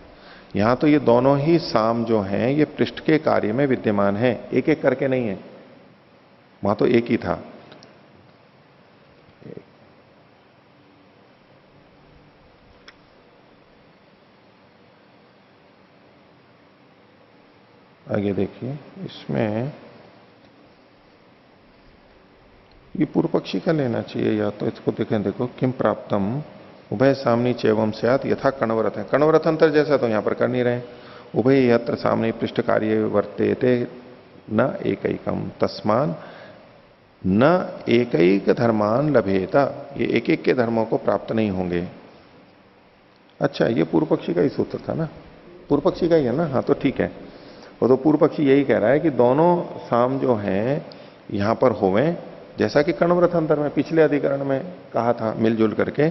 यहां तो ये दोनों ही साम जो हैं ये पृष्ठ के कार्य में विद्यमान है, एक एक करके नहीं है, वहां तो एक ही था। आगे देखिए, इसमें ये पूर्व पक्षी का लेना चाहिए, या तो इसको देखें, देखो किम प्राप्तम उभय सामनी चैवम स्यात् यथा कण्वरथ है, कण्वरथंतर जैसा तो यहां पर कर नहीं रहे। उभय यत्र सामनी पृष्ठ कार्य वर्तेते न एकैकम तस्मान न एक धर्मान लभेता, ये एक एक के धर्मों को प्राप्त नहीं होंगे। अच्छा, ये पूर्व पक्षी का ही सूत्र था ना, पूर्व पक्षी का ही है ना, हाँ तो ठीक है। वो तो पूर्व पक्षी यही कह रहा है कि दोनों साम जो हैं यहां पर होवे, जैसा कि कर्णव्रथांतर में पिछले अधिकरण में कहा था मिलजुल करके।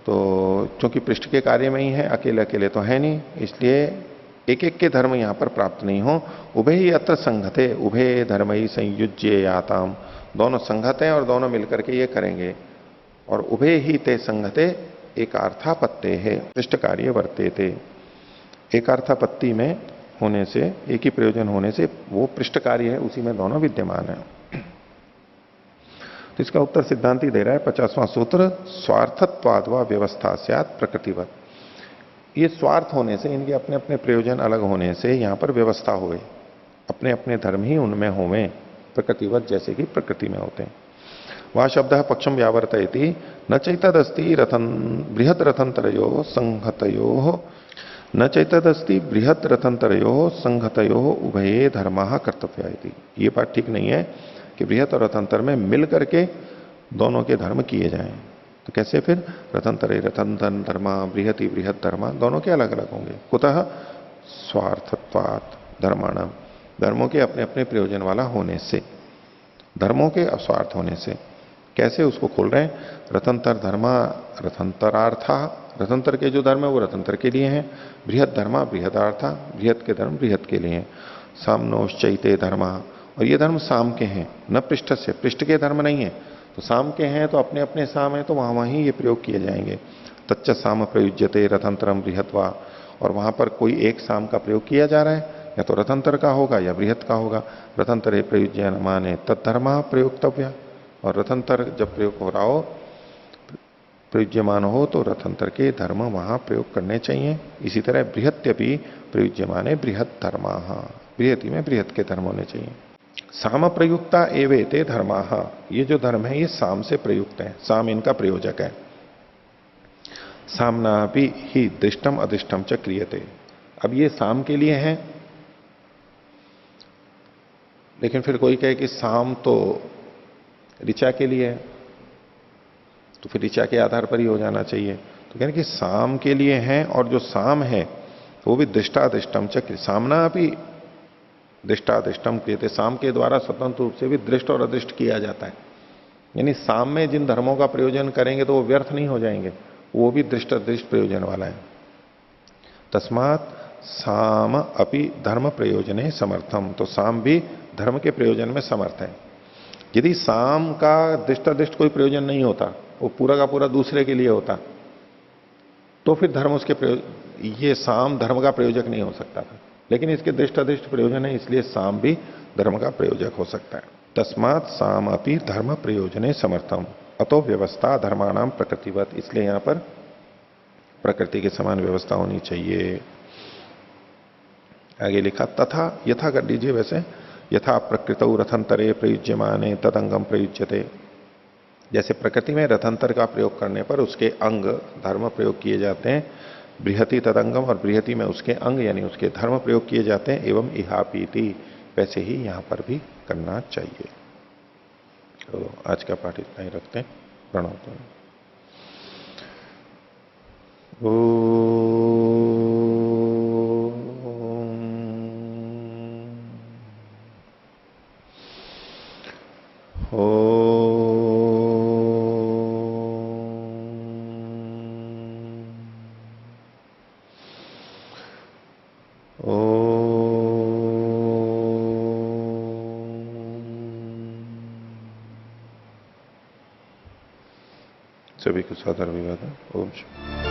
तो चूंकि पृष्ठ के कार्य में ही है, अकेले अकेले तो है नहीं, इसलिए एक एक के धर्म यहां पर प्राप्त नहीं हो। उभय ही अत्र संघते, उभय धर्म ही संयुज्य याताम, दोनों संघत हैं और दोनों मिलकर के ये करेंगे। और उभय ही ते संघते एक अर्थापत्ते है पृष्ठ कार्य वर्ते थे। एक अर्थापत्ति में होने से, एक ही प्रयोजन होने से वो पृष्ठ कार्य है, उसी में दोनों विद्यमान है। तो इसका उत्तर सिद्धांति दे रहा है 50वां सूत्र, स्वार्थत्वाद व व्यवस्था स्यात् प्रकृतिवत। ये स्वार्थ होने से, इनके अपने अपने प्रयोजन अलग होने से यहां पर व्यवस्था हुए, अपने अपने धर्म ही उनमें होवे, प्रकृतिवत जैसे कि प्रकृति में होते हैं। वहां शब्द है पक्षम व्यावर्तयति, न चैतदस्ति रथन बृहत रथंतरयो संहतयो, न चैतदस्ति बृहत रथंतरयो संहतयो उभये धर्मा कर्तव्य। ये बात ठीक नहीं है कि बृहत और रथंतर में मिल करके दोनों के धर्म किए जाएं। तो कैसे फिर, रथंतरे रथंतर धर्मा, बृहति बृहत धर्मा, दोनों के अलग अलग होंगे। कुतः स्वार्थत्वात् धर्माणाम, धर्मों के अपने अपने प्रयोजन वाला होने से, धर्मों के अस्वार्थ होने से। कैसे, उसको खोल रहे हैं, रथंतर धर्मा रथंतरार्था, रथंतर के जो धर्म है वो रथंतर के लिए हैं, बृहद धर्मा बृहदार्था, बृहद के धर्म बृहद के लिए हैं। सामनोश्चैते धर्मा, और ये धर्म साम के हैं, न पृष्ठ से, पृष्ठ के धर्म नहीं है, तो साम के हैं तो अपने अपने साम है, तो वहां वहीं ये प्रयोग किए जाएंगे। तच्च साम प्रयुज्यते रथंतरम बृहत्वा, और वहां पर कोई एक साम का प्रयोग किया जा रहा है, या तो रथंतर का होगा या बृहत का होगा। रथंतरे प्रयुज्य माने तत्धर्मा प्रयोक्तव्य, और रथंतर जब प्रयोग हो रहा हो, प्रयुज्यमान हो, तो रथंतर के धर्म वहां प्रयोग करने चाहिए। इसी तरह बृहत्य भी प्रयुज्यमाने बृहत धर्मा, बृहति में बृहत के धर्म होने चाहिए। साम प्रयुक्ता एवेते धर्मा, ये जो धर्म है ये साम से प्रयुक्त है, साम इनका प्रयोजक है। सामना भी ही दृष्टम अदृष्टम च क्रियते, अब ये साम के लिए है, लेकिन फिर कोई कहे कि साम तो ऋचा के लिए है, तो फिर ऋचा के आधार पर ही हो जाना चाहिए। तो कहने कि साम के लिए है, और जो साम है वो भी दृष्टादृष्टम च, सामना भी दृष्टादृष्टम क्रियते, साम के द्वारा स्वतंत्र रूप से भी दृष्ट और अदृष्ट किया जाता है। यानी साम में जिन धर्मों का प्रयोजन करेंगे तो वो व्यर्थ नहीं हो जाएंगे, वो भी दृष्ट अदृष्ट प्रयोजन वाला है। तस्मात साम अपि धर्म प्रयोजने समर्थम, तो साम भी धर्म के प्रयोजन में समर्थ है। यदि साम का दृष्टादृष्ट कोई प्रयोजन नहीं होता, वो पूरा का पूरा दूसरे के लिए होता, तो फिर धर्म उसके ये साम धर्म का प्रयोजक नहीं हो सकता था। लेकिन इसके दृष्टादृष्ट प्रयोजन है, इसलिए साम भी धर्म का प्रयोजक हो सकता है। तस्मात साम अपि धर्म प्रयोजने समर्थम, अतो व्यवस्था धर्माणाम प्रकृतिवत, इसलिए यहां पर प्रकृति के समान व्यवस्था होनी चाहिए। आगे लिखा तथा, यथा कर लीजिए वैसे, यथा प्रकृत रथंतरे प्रयुज्यमाने तदंगम प्रयुज्यते, जैसे प्रकृति में रथंतर का प्रयोग करने पर उसके अंग धर्म प्रयोग किए जाते हैं, बृहति तदंगम, और बृहति में उसके अंग यानी उसके धर्म प्रयोग किए जाते हैं, एवं इहापीति, वैसे ही यहां पर भी करना चाहिए। तो आज का पाठ इतना ही रखते हैं। प्रणव। सभी को सादर अभिवादन। ओम शांति।